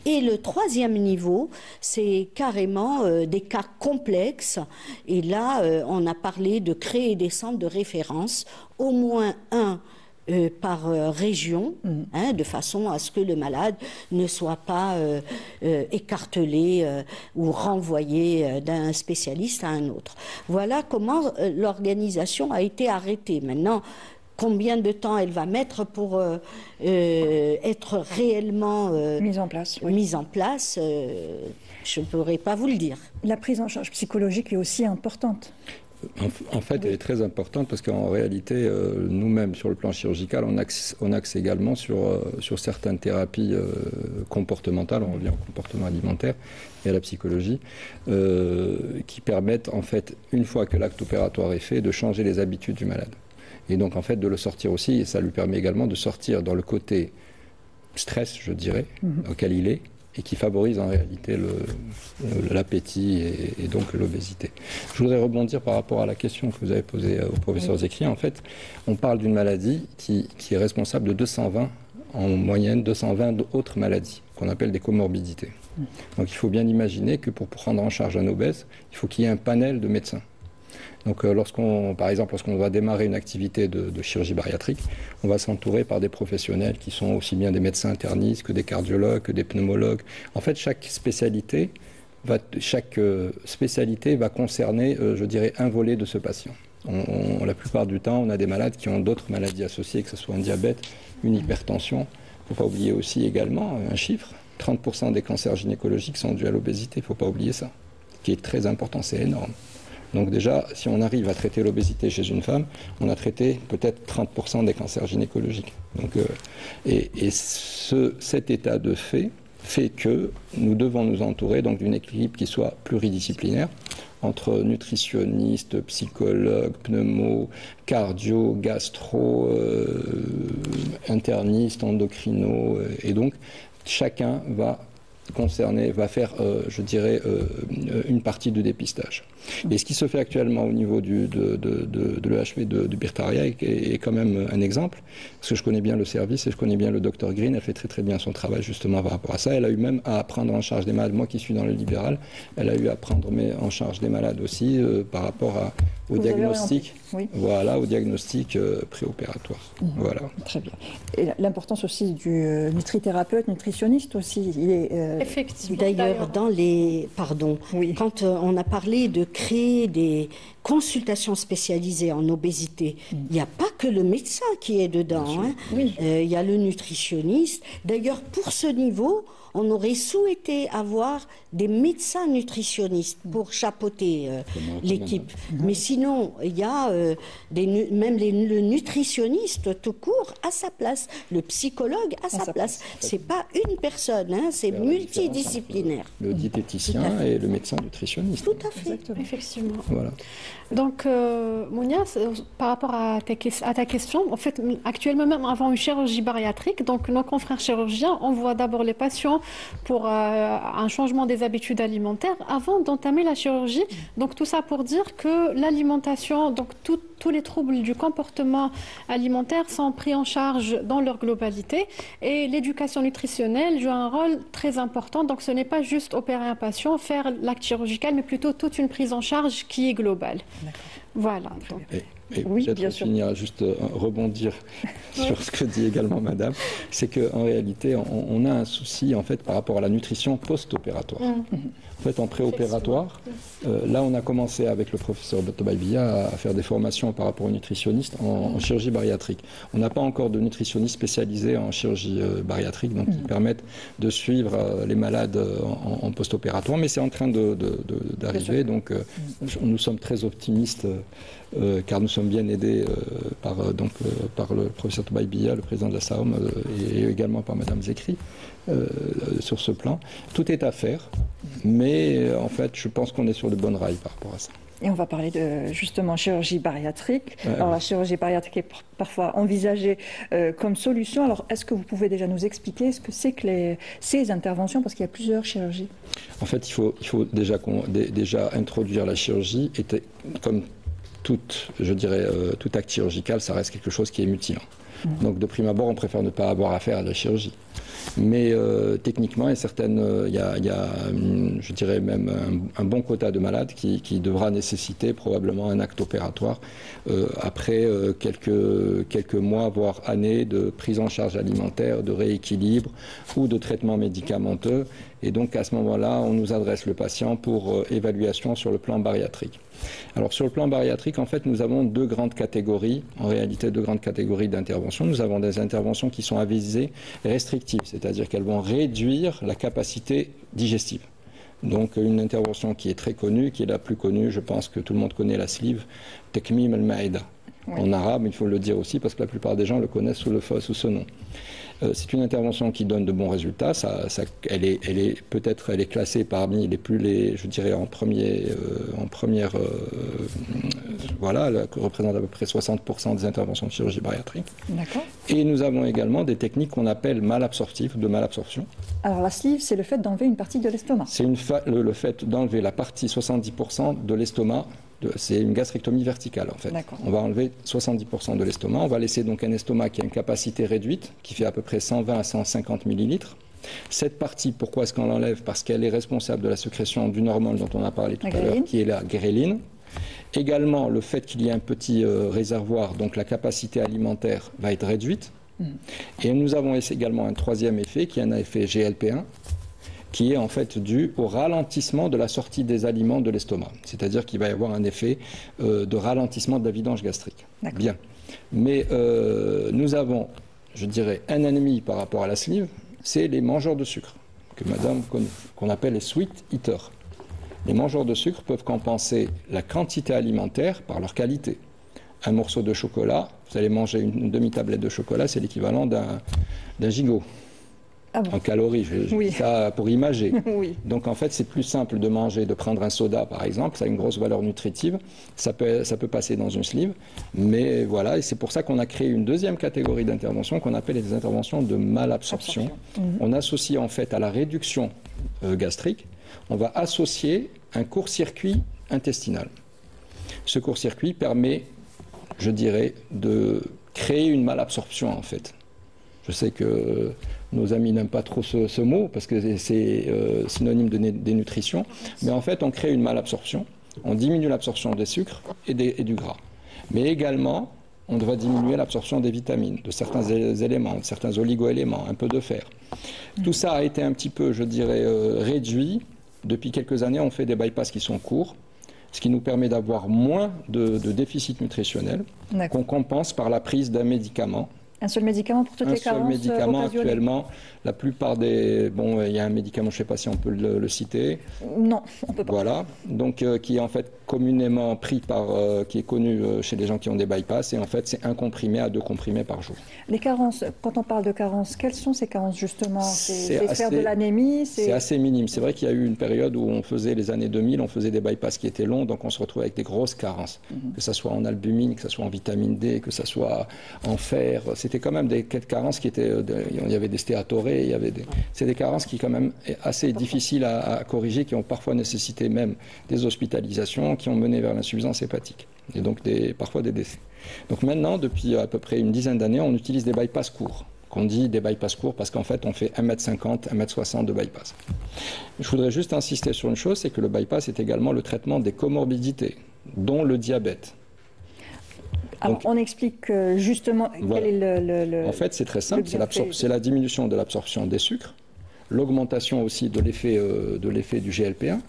Et le troisième niveau, c'est carrément des cas complexes. Et là, on a parlé de créer des centres de référence, au moins un par région, hein, de façon à ce que le malade ne soit pas écartelé ou renvoyé d'un spécialiste à un autre. Voilà comment l'organisation a été arrêtée. Maintenant, combien de temps elle va mettre pour être réellement mise en place, je ne pourrais pas vous le dire. La prise en charge psychologique est aussi importante. En fait, elle est très importante parce qu'en réalité, nous-mêmes, sur le plan chirurgical, on axe également sur certaines thérapies comportementales, on revient au comportement alimentaire et à la psychologie, qui permettent, en fait, une fois que l'acte opératoire est fait, de changer les habitudes du malade. Et donc, en fait, de le sortir aussi, et ça lui permet également de sortir dans le côté stress, je dirais, auquel il est, et qui favorise en réalité l'appétit et donc l'obésité. Je voudrais rebondir par rapport à la question que vous avez posée au professeur Zekri. En fait, on parle d'une maladie qui est responsable de 220, en moyenne, 220 autres maladies, qu'on appelle des comorbidités. Donc il faut bien imaginer que pour prendre en charge un obèse, il faut qu'il y ait un panel de médecins. Donc par exemple, lorsqu'on va démarrer une activité de chirurgie bariatrique, on va s'entourer par des professionnels qui sont aussi bien des médecins internistes que des cardiologues, que des pneumologues. En fait, chaque spécialité va concerner, je dirais, un volet de ce patient. La plupart du temps, on a des malades qui ont d'autres maladies associées, que ce soit un diabète, une hypertension. Il ne faut pas oublier aussi également un chiffre, 30% des cancers gynécologiques sont dus à l'obésité, il ne faut pas oublier ça, qui est très important, c'est énorme. Donc déjà, si on arrive à traiter l'obésité chez une femme, on a traité peut-être 30% des cancers gynécologiques. Donc, cet état de fait que nous devons nous entourer donc d'une équipe qui soit pluridisciplinaire, entre nutritionnistes, psychologues, pneumo, cardio, gastro, internistes, endocrinos, et donc chacun va faire, je dirais, une partie du dépistage. Et ce qui se fait actuellement au niveau de l'EHP de Birtaria est quand même un exemple, parce que je connais bien le service et je connais bien le Dr Green, elle fait très très bien son travail justement par rapport à ça. Elle a eu même à prendre en charge des malades, moi qui suis dans le libéral, elle a eu à prendre en charge des malades aussi par rapport au Vous avez diagnostic, orienté, oui. voilà, au diagnostic préopératoire. Voilà. Très bien. Et l'importance aussi du nutrithérapeute, nutritionniste aussi. Il est, Effectivement. D'ailleurs, pardon, Oui. quand on a parlé de créer des consultations spécialisées en obésité, il n'y a pas que le médecin qui est dedans. Hein. Oui. Il y a le nutritionniste. D'ailleurs, pour ce niveau, on aurait souhaité avoir des médecins nutritionnistes pour chapeauter l'équipe. Mais sinon, il y a le nutritionniste tout court à sa place, le psychologue à sa place. C'est pas une personne, hein, c'est multidisciplinaire. Le diététicien et le médecin nutritionniste. Tout à fait. Effectivement. Voilà. Donc, Mounia, par rapport à ta question, en fait, actuellement, même avant une chirurgie bariatrique, donc nos confrères chirurgiens envoient d'abord les patients pour un changement des habitudes alimentaires avant d'entamer la chirurgie. Donc, tout ça pour dire que l'alimentation, donc tous les troubles du comportement alimentaire sont pris en charge dans leur globalité et l'éducation nutritionnelle joue un rôle très important. Donc, ce n'est pas juste opérer un patient, faire l'acte chirurgical, mais plutôt toute une prise en charge qui est globale. Voilà. Donc. Et Oui, bien peut-être sûr. finir, juste rebondir sur ce que dit également Madame, c'est qu'en réalité, on a un souci en fait par rapport à la nutrition post-opératoire. En fait, en préopératoire, là, on a commencé avec le professeur Batobaïbia à faire des formations par rapport aux nutritionnistes en chirurgie bariatrique. On n'a pas encore de nutritionnistes spécialisés en chirurgie bariatrique, donc qui permettent de suivre les malades en post-opératoire, mais c'est en train d'arriver. Donc, nous sommes très optimistes. Car nous sommes bien aidés par le professeur Tobaïbia, le président de la SAOM, et également par Madame Zekri sur ce plan. Tout est à faire, mais en fait, je pense qu'on est sur de bonnes rails par rapport à ça. Et on va parler de justement chirurgie bariatrique. Alors la chirurgie bariatrique est parfois envisagée comme solution. Alors est-ce que vous pouvez déjà nous expliquer ce que c'est que ces interventions, parce qu'il y a plusieurs chirurgies? En fait, il faut déjà introduire la chirurgie, comme tout acte chirurgical, ça reste quelque chose qui est mutilant. Donc de prime abord, on préfère ne pas avoir affaire à la chirurgie. Mais techniquement, il y a je dirais même un bon quota de malades qui devra nécessiter probablement un acte opératoire après quelques mois, voire années de prise en charge alimentaire, de rééquilibre ou de traitement médicamenteux. Et donc à ce moment-là, on nous adresse le patient pour évaluation sur le plan bariatrique. Alors sur le plan bariatrique, en fait, nous avons deux grandes catégories d'interventions. Nous avons des interventions qui sont à visée restrictive, c'est-à-dire qu'elles vont réduire la capacité digestive. Donc une intervention qui est très connue, qui est la plus connue, je pense que tout le monde connaît la sleeve, Tekmim al-Maïda. En arabe, il faut le dire aussi, parce que la plupart des gens le connaissent sous ce nom. C'est une intervention qui donne de bons résultats. Elle est classée parmi je dirais en première, voilà, elle représente à peu près 60% des interventions de chirurgie bariatrique. D'accord. Et nous avons également des techniques qu'on appelle malabsorptives, de malabsorption. Alors la sleeve, c'est le fait d'enlever une partie de l'estomac. C'est le fait d'enlever la partie 70% de l'estomac. C'est une gastrectomie verticale en fait. On va enlever 70% de l'estomac. On va laisser donc un estomac qui a une capacité réduite, qui fait à peu près 120 à 150 millilitres. Cette partie, pourquoi est-ce qu'on l'enlève? Parce qu'elle est responsable de la sécrétion d'une hormone dont on a parlé tout à l'heure, qui est la gréline. Également, le fait qu'il y ait un petit réservoir, donc la capacité alimentaire va être réduite. Et nous avons également un troisième effet, qui est un effet GLP-1, qui est en fait dû au ralentissement de la sortie des aliments de l'estomac. C'est-à-dire qu'il va y avoir un effet de ralentissement de la vidange gastrique. Bien. Mais nous avons, je dirais, un ennemi par rapport à la sleeve, c'est les mangeurs de sucre, que Madame connaît, qu'on appelle les sweet eaters. Les mangeurs de sucre peuvent compenser la quantité alimentaire par leur qualité. Un morceau de chocolat, vous allez manger une demi-tablette de chocolat, c'est l'équivalent d'un gigot. En calories, je dis ça pour imager. Donc en fait, c'est plus simple de manger, de prendre un soda par exemple, ça a une grosse valeur nutritive, ça peut passer dans une sleeve, mais voilà, et c'est pour ça qu'on a créé une deuxième catégorie d'intervention qu'on appelle les interventions de malabsorption. On associe en fait à la réduction gastrique, on va associer un court-circuit intestinal. Ce court-circuit permet, je dirais, de créer une malabsorption en fait. Je sais que nos amis n'aiment pas trop ce mot parce que c'est synonyme de dénutrition, mais en fait on crée une malabsorption. On diminue l'absorption des sucres et du gras. Mais également, on doit diminuer l'absorption des vitamines, de certains éléments, de certains oligo-éléments, un peu de fer. Tout ça a été un petit peu, je dirais, réduit. Depuis quelques années, on fait des bypass qui sont courts, ce qui nous permet d'avoir moins de déficit nutritionnel qu'on compense par la prise d'un médicament. Un seul médicament pour toutes les carences? Un seul médicament actuellement. La plupart des... Bon, il y a un médicament, je ne sais pas si on peut le citer. Non, on ne peut pas. Voilà, donc qui est en fait communément pris par... qui est connu chez les gens qui ont des bypass. Et en fait, c'est 1 comprimé à 2 comprimés par jour. Les carences, quand on parle de carences, quelles sont ces carences justement? C'est faire de l'anémie? C'est assez minime. C'est vrai qu'il y a eu une période où on faisait, les années 2000, on faisait des bypass qui étaient longs. Donc on se retrouvait avec des grosses carences. Que ce soit en albumine, que ce soit en vitamine D, que ce soit en fer. C'était quand même des carences qui étaient... il y avait des stéatorés, il y avait des... C'est des carences qui quand même assez difficiles à corriger, qui ont parfois nécessité même des hospitalisations, qui ont mené vers l'insuffisance hépatique. Et donc parfois des décès. Donc maintenant, depuis à peu près une dizaine d'années, on utilise des bypass courts. Qu'on dit des bypass courts parce qu'en fait, on fait 1,50 m, 1,60 m de bypass. Je voudrais juste insister sur une chose, c'est que le bypass est également le traitement des comorbidités, dont le diabète. Alors, on explique justement voilà. Quel est le En fait, c'est très simple, c'est la diminution de l'absorption des sucres, l'augmentation aussi de l'effet du GLP-1,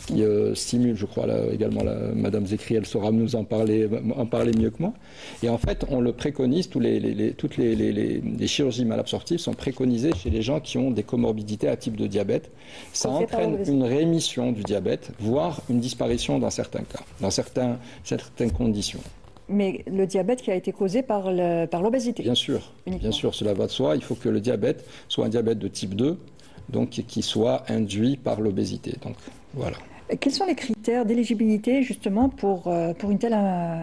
qui stimule, je crois, également Madame Zekri, elle saura nous en parler mieux que moi. Et en fait, on le préconise, toutes les chirurgies malabsorptives sont préconisées chez les gens qui ont des comorbidités à type de diabète. Ça entraîne une rémission du diabète, voire une disparition dans certains cas, dans certaines conditions. Mais le diabète qui a été causé par l'obésité. Bien sûr, cela va de soi. Il faut que le diabète soit un diabète de type 2, donc qui soit induit par l'obésité. Donc voilà. Quels sont les critères d'éligibilité justement pour une telle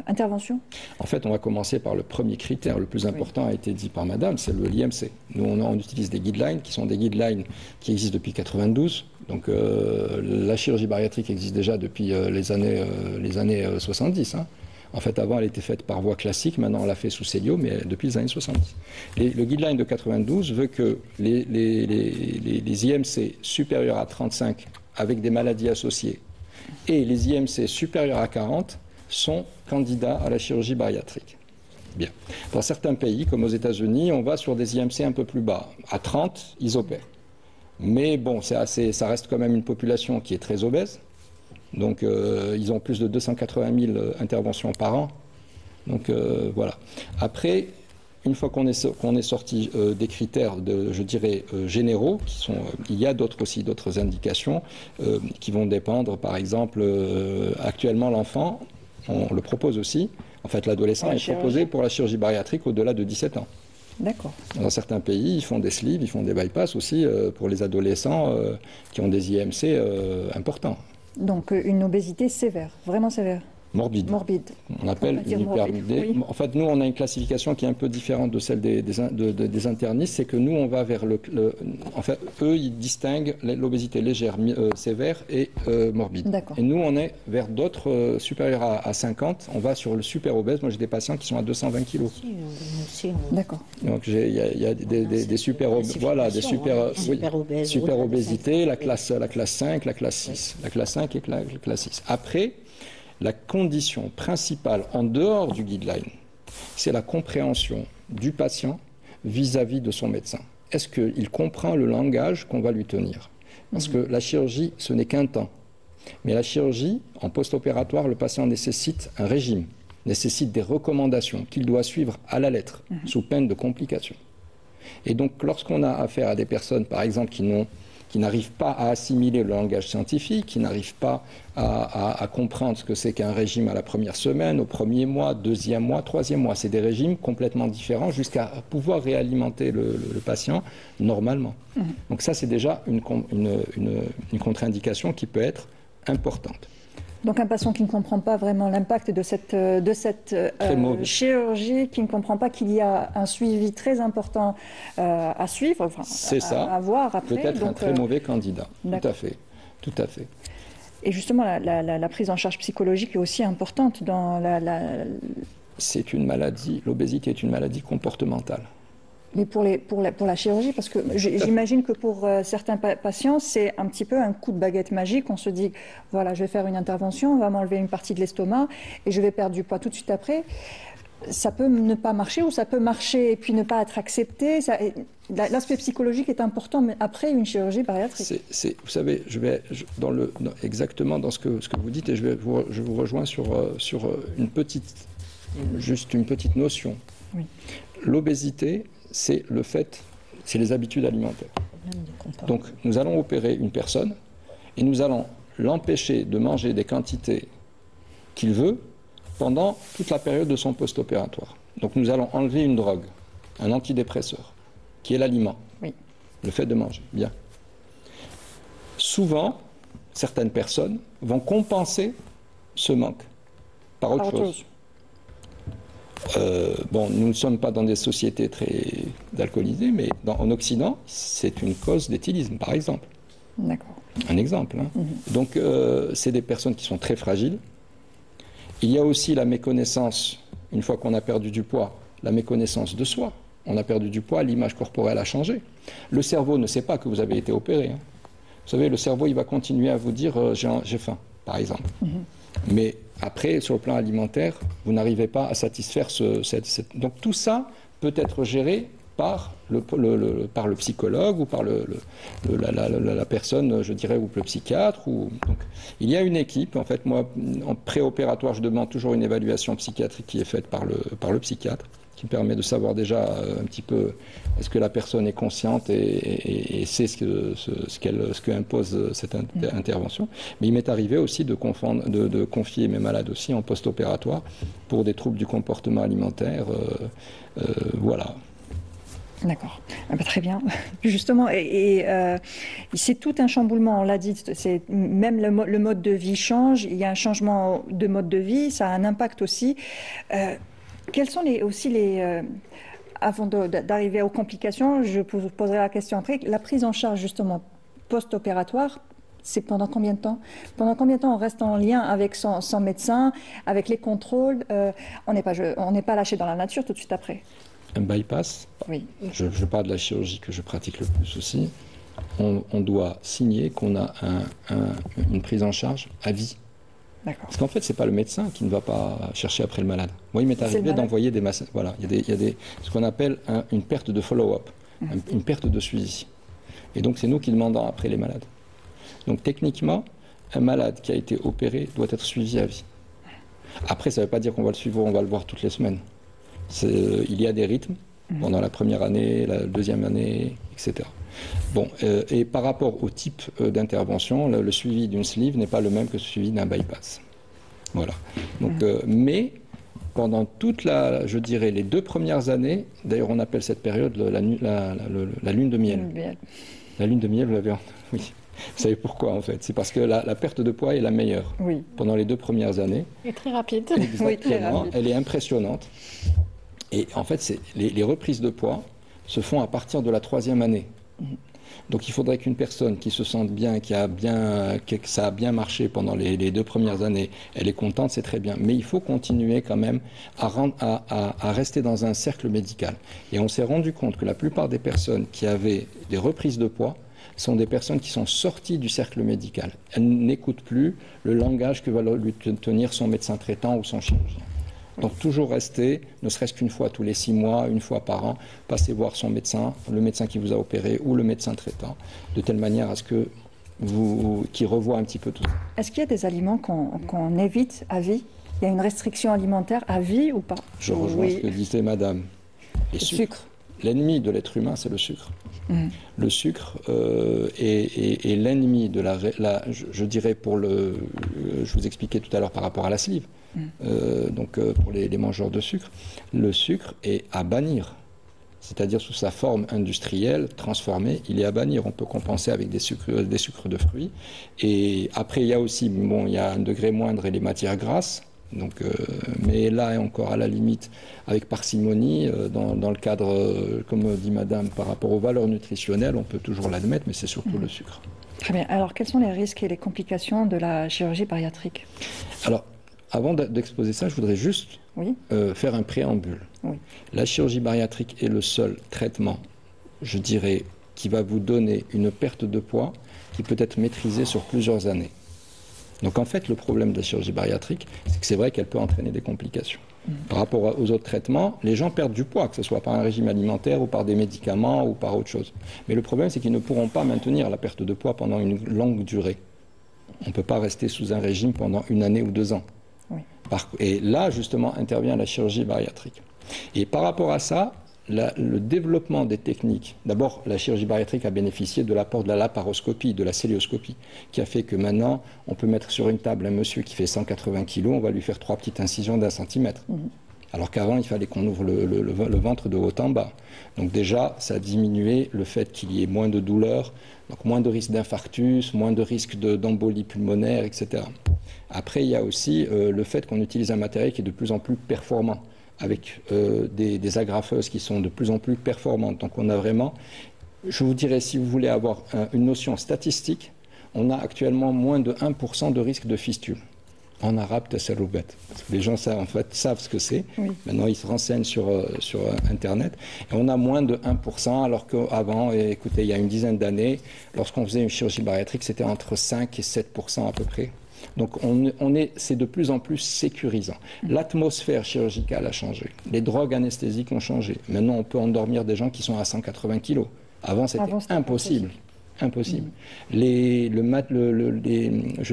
intervention? En fait, on va commencer par le premier critère. Le plus important a été dit par Madame, c'est l'IMC. Nous, on utilise des guidelines qui sont des guidelines qui existent depuis 1992. Donc la chirurgie bariatrique existe déjà depuis les années 70. Hein. En fait, avant, elle était faite par voie classique. Maintenant, on l'a fait sous Célio, mais depuis les années 70. Et le guideline de 92 veut que les IMC supérieurs à 35 avec des maladies associées et les IMC supérieurs à 40 sont candidats à la chirurgie bariatrique. Bien. Dans certains pays, comme aux États-Unis, on va sur des IMC un peu plus bas. À 30, ils opèrent. Mais bon, ça reste quand même une population qui est très obèse. Donc, ils ont plus de 280 000 interventions par an. Donc, voilà. Après, une fois qu'on est sorti des critères, je dirais, généraux, il y a d'autres indications qui vont dépendre. Par exemple, actuellement, l'enfant, on le propose aussi. En fait, l'adolescent est proposé pour la chirurgie bariatrique au-delà de 17 ans. D'accord. Dans certains pays, ils font des sleeves, ils font des bypass aussi pour les adolescents qui ont des IMC importants. Donc une obésité sévère, vraiment sévère. Morbide. On appelle une hypermidée. Oui. En fait, nous, on a une classification qui est un peu différente de celle des internistes. C'est que nous, on va vers en fait, eux, ils distinguent l'obésité légère, sévère et morbide. Et nous, on est vers d'autres supérieurs à 50. On va sur le super obèse. Moi, j'ai des patients qui sont à 220 kilos. D'accord. Donc, il y a des super obèses. Voilà, des super obésité, la classe 5, la classe 6. La classe 5 et la classe 6. Après, la condition principale en dehors du guideline, c'est la compréhension du patient vis-à-vis de son médecin. Est-ce qu'il comprend le langage qu'on va lui tenir? Parce que la chirurgie, ce n'est qu'un temps. Mais la chirurgie, en post-opératoire, le patient nécessite un régime, nécessite des recommandations qu'il doit suivre à la lettre, sous peine de complications. Et donc, lorsqu'on a affaire à des personnes, par exemple, qui n'arrivent pas à assimiler le langage scientifique, qui n'arrivent pas à comprendre ce que c'est qu'un régime à la première semaine, au premier mois, deuxième mois, troisième mois. C'est des régimes complètement différents jusqu'à pouvoir réalimenter le patient normalement. Donc ça, c'est déjà une contre-indication qui peut être importante. Donc un patient qui ne comprend pas vraiment l'impact de cette chirurgie, qui ne comprend pas qu'il y a un suivi très important à suivre, à voir après. Peut-être un très mauvais candidat. Tout à fait. Tout à fait. Et justement, la prise en charge psychologique est aussi importante dans C'est une maladie, l'obésité est une maladie comportementale. Mais pour la chirurgie, parce que j'imagine que pour certains patients, c'est un petit peu un coup de baguette magique. On se dit, voilà, je vais faire une intervention, on va m'enlever une partie de l'estomac et je vais perdre du poids tout de suite après. Ça peut ne pas marcher ou ça peut marcher et puis ne pas être accepté. L'aspect psychologique est important, mais après une chirurgie bariatrique. Vous savez, exactement dans ce que vous dites, et je vous rejoins sur une petite notion. Oui. L'obésité, c'est les habitudes alimentaires. Donc nous allons opérer une personne et nous allons l'empêcher de manger des quantités qu'il veut pendant toute la période de son post-opératoire. Donc nous allons enlever une drogue, un antidépresseur, qui est l'aliment, oui. Le fait de manger. Bien. Souvent, certaines personnes vont compenser ce manque par autre chose. Nous ne sommes pas dans des sociétés très alcoolisées, mais en Occident, c'est une cause d'éthylisme, par exemple. D'accord. Un exemple. Hein. Donc, c'est des personnes qui sont très fragiles. Il y a aussi la méconnaissance, une fois qu'on a perdu du poids, la méconnaissance de soi. On a perdu du poids, l'image corporelle a changé. Le cerveau ne sait pas que vous avez été opéré. Hein. Vous savez, le cerveau, il va continuer à vous dire j'ai faim, par exemple. Mais après, sur le plan alimentaire, vous n'arrivez pas à satisfaire Donc tout ça peut être géré par le psychologue ou par la personne, je dirais, ou le psychiatre. Donc, il y a une équipe. En fait, moi, en préopératoire, je demande toujours une évaluation psychiatrique qui est faite par le psychiatre, qui permet de savoir déjà un petit peu est-ce que la personne est consciente et sait ce que impose cette intervention. Mais il m'est arrivé aussi de confier mes malades aussi en post-opératoire pour des troubles du comportement alimentaire. Voilà. D'accord. Ah bah, très bien. Justement, c'est tout un chamboulement, on l'a dit, même le mode de vie change, il y a un changement de mode de vie, ça a un impact aussi. Quels sont avant d'arriver aux complications, je vous poserai la question après, la prise en charge justement post-opératoire, c'est pendant combien de temps? Pendant combien de temps on reste en lien avec son médecin, avec les contrôles? On n'est pas lâché dans la nature tout de suite après. Un bypass, oui. Je parle de la chirurgie que je pratique le plus aussi, on doit signer qu'on a une prise en charge à vie. Parce qu'en fait, ce n'est pas le médecin qui ne va pas chercher après le malade. Moi, il m'est arrivé d'envoyer des massages. Voilà, il y a ce qu'on appelle une perte de follow-up, une perte de suivi. Et donc, c'est nous qui demandons après les malades. Donc, techniquement, un malade qui a été opéré doit être suivi à vie. Après, ça ne veut pas dire qu'on va le suivre, on va le voir toutes les semaines. Il y a des rythmes pendant la première année, la deuxième année, etc. Bon, et par rapport au type d'intervention, le suivi d'une sleeve n'est pas le même que le suivi d'un bypass. Voilà. Donc, mais pendant je dirais, les 2 premières années, d'ailleurs on appelle cette période la lune de miel. La lune de miel, vous l'avez oui. Vous savez pourquoi en fait? C'est parce que la perte de poids est la meilleure pendant les 2 premières années. Et très rapide. Exactement. Oui, très rapide. Elle est impressionnante. Et en fait, les reprises de poids se font à partir de la 3e année. Donc il faudrait qu'une personne qui se sente bien, que ça a bien marché pendant les 2 premières années, elle est contente, c'est très bien. Mais il faut continuer quand même à rester dans un cercle médical. Et on s'est rendu compte que la plupart des personnes qui avaient des reprises de poids sont des personnes qui sont sorties du cercle médical. Elles n'écoutent plus le langage que va lui tenir son médecin traitant ou son chirurgien. Donc toujours rester, ne serait-ce qu'une fois tous les 6 mois, une fois par an, passer voir son médecin, le médecin qui vous a opéré ou le médecin traitant, de telle manière à ce que qu'il revoie un petit peu tout ça. Est-ce qu'il y a des aliments qu'on évite à vie? Il y a une restriction alimentaire à vie ou pas? Je rejoins ce que disait madame. Le sucre. L'ennemi de l'être humain, c'est le sucre. Le sucre est l'ennemi de je dirais je vous expliquais tout à l'heure par rapport à la sleeve. Donc pour les mangeurs de sucre, le sucre est à bannir. C'est-à-dire sous sa forme industrielle, transformée, il est à bannir. On peut compenser avec des sucres de fruits. Et après, il y a aussi, il y a un degré moindre et les matières grasses. Donc, mais là encore à la limite avec parcimonie dans le cadre comme dit madame par rapport aux valeurs nutritionnelles on peut toujours l'admettre mais c'est surtout le sucre. Très bien. Alors quels sont les risques et les complications de la chirurgie bariatrique? Alors Avant d'exposer ça, je voudrais juste faire un préambule. Oui. La chirurgie bariatrique est le seul traitement, je dirais, qui va vous donner une perte de poids qui peut être maîtrisée sur plusieurs années. Donc en fait, le problème de la chirurgie bariatrique, c'est que c'est vrai qu'elle peut entraîner des complications. Par rapport aux autres traitements, les gens perdent du poids, que ce soit par un régime alimentaire ou par des médicaments ou par autre chose. Mais le problème, c'est qu'ils ne pourront pas maintenir la perte de poids pendant une longue durée. On ne peut pas rester sous un régime pendant 1 année ou 2 ans. Oui. Et là, justement, intervient la chirurgie bariatrique. Et par rapport à ça, le développement des techniques, d'abord la chirurgie bariatrique a bénéficié de l'apport de la laparoscopie, de la célioscopie, qui a fait que maintenant on peut mettre sur une table un monsieur qui fait 180 kg, on va lui faire 3 petites incisions d'1 centimètre. Alors qu'avant il fallait qu'on ouvre le ventre de haut en bas. Donc déjà ça a diminué le fait qu'il y ait moins de douleur, donc moins de risque d'infarctus, moins de risque d'embolie pulmonaire, etc. Après il y a aussi le fait qu'on utilise un matériel qui est de plus en plus performant, avec des agrafeuses qui sont de plus en plus performantes. Donc on a vraiment, je vous dirais, si vous voulez avoir une notion statistique, on a actuellement moins de 1% de risque de fistule. En arabe, tassaroubat. Parce que les gens en fait, savent ce que c'est. Oui. Maintenant, ils se renseignent sur Internet. Et on a moins de 1%, alors qu'avant, écoutez, il y a une dizaine d'années, lorsqu'on faisait une chirurgie bariatrique, c'était entre 5 et 7% à peu près. Donc c'est de plus en plus sécurisant. L'atmosphère chirurgicale a changé. Les drogues anesthésiques ont changé. Maintenant, on peut endormir des gens qui sont à 180 kg. Avant, c'était impossible. Impossible. Je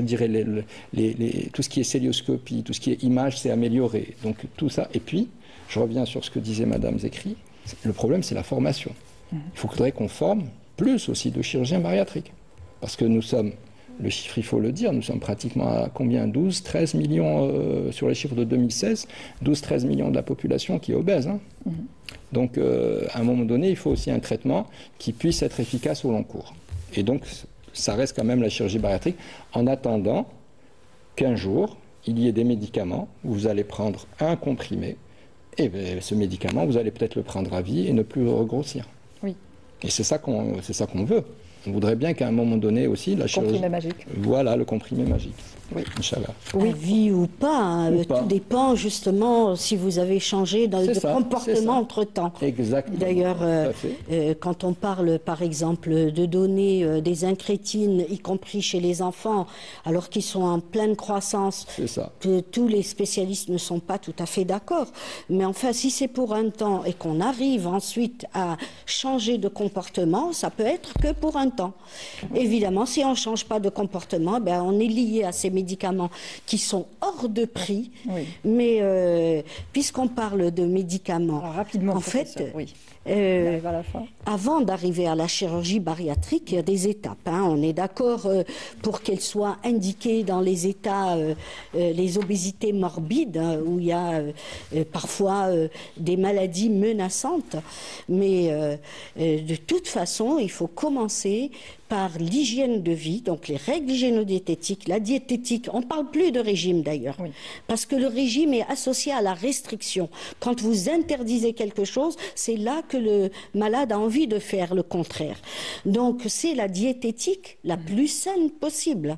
dirais tout ce qui est célioscopie, tout ce qui est image, c'est amélioré. Donc tout ça. Et puis, je reviens sur ce que disait Madame Zekri. Le problème, c'est la formation. Il faudrait qu'on forme plus aussi de chirurgiens bariatriques. Parce que nous sommes... Le chiffre, il faut le dire, nous sommes pratiquement à combien? 12-13 millions sur les chiffres de 2016, 12-13 millions de la population qui est obèse. Hein. Donc, à un moment donné, il faut aussi un traitement qui puisse être efficace au long cours. Et donc, ça reste quand même la chirurgie bariatrique, en attendant qu'un jour, il y ait des médicaments où vous allez prendre un comprimé, et bien, ce médicament, vous allez peut-être le prendre à vie et ne plus regrossir. Oui. Et c'est ça qu'on veut. On voudrait bien qu'à un moment donné aussi, la chirurgie... Comprimé magique. Voilà, le comprimé magique. Oui. Inch'Allah. Oui, vie ou pas, hein, tout dépend justement si vous avez changé de comportement entre-temps. Exactement. D'ailleurs, quand on parle par exemple de donner des incrétines, y compris chez les enfants, alors qu'ils sont en pleine croissance, tous les spécialistes ne sont pas tout à fait d'accord. Mais enfin, si c'est pour un temps et qu'on arrive ensuite à changer de comportement, ça peut être que pour un temps. Évidemment, si on ne change pas de comportement, ben, on est lié à ces médicaments qui sont hors de prix. Oui. Mais puisqu'on parle de médicaments, alors, rapidement, en fait, avant d'arriver à la chirurgie bariatrique, il y a des étapes. Hein. On est d'accord pour qu'elle soit indiquée dans les états, les obésités morbides, hein, où il y a parfois des maladies menaçantes. Mais de toute façon, il faut commencer par l'hygiène de vie, donc les règles hygiéno-diététiques, la diététique. On ne parle plus de régime d'ailleurs, parce que le régime est associé à la restriction. Quand vous interdisez quelque chose, c'est là que le malade a envie de faire le contraire. Donc c'est la diététique la plus saine possible,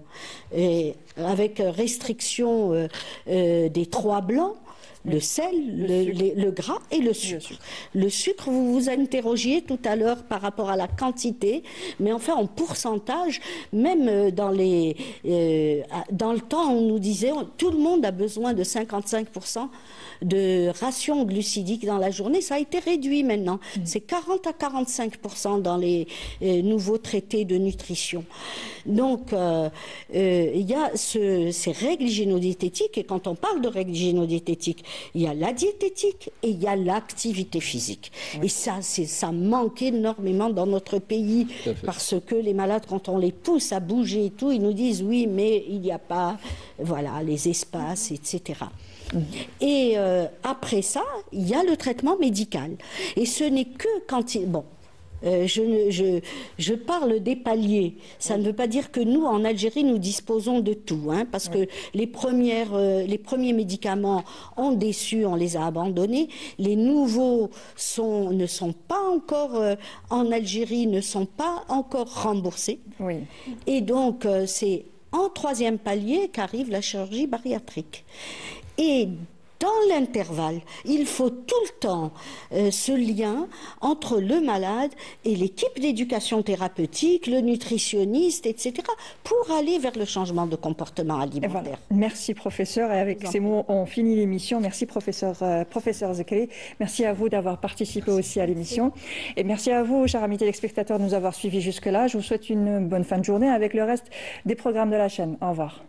et avec restriction des 3 blancs. Le sel, le gras et le sucre. Le sucre, vous vous interrogiez tout à l'heure par rapport à la quantité, mais enfin en pourcentage, même dans le temps, on nous disait tout le monde a besoin de 55% de ration glucidique dans la journée. Ça a été réduit maintenant. C'est 40 à 45% dans les nouveaux traités de nutrition. Donc, il y a ces règles hygiéno-diététiques, et quand on parle de règles hygiéno-diététiques, il y a la diététique et il y a l'activité physique. Et ça manque énormément dans notre pays, parce que les malades, quand on les pousse à bouger et tout, ils nous disent oui, mais il n'y a pas, voilà, les espaces, etc. Et après ça, il y a le traitement médical. Et ce n'est que quand il... Bon, je parle des paliers. Ça ne veut pas dire que nous, en Algérie, nous disposons de tout, hein, parce que les premiers médicaments ont déçu, on les a abandonnés. Les nouveaux ne sont pas encore, en Algérie, ne sont pas encore remboursés. Oui. Et donc, c'est en troisième palier qu'arrive la chirurgie bariatrique. Et dans l'intervalle, il faut tout le temps ce lien entre le malade et l'équipe d'éducation thérapeutique, le nutritionniste, etc., pour aller vers le changement de comportement alimentaire. Voilà. Merci professeur, et avec ces mots on finit l'émission. Merci professeur Zekri, merci à vous d'avoir participé aussi à l'émission, et merci à vous, chers amis téléspectateurs, de nous avoir suivis jusque-là. Je vous souhaite une bonne fin de journée avec le reste des programmes de la chaîne. Au revoir.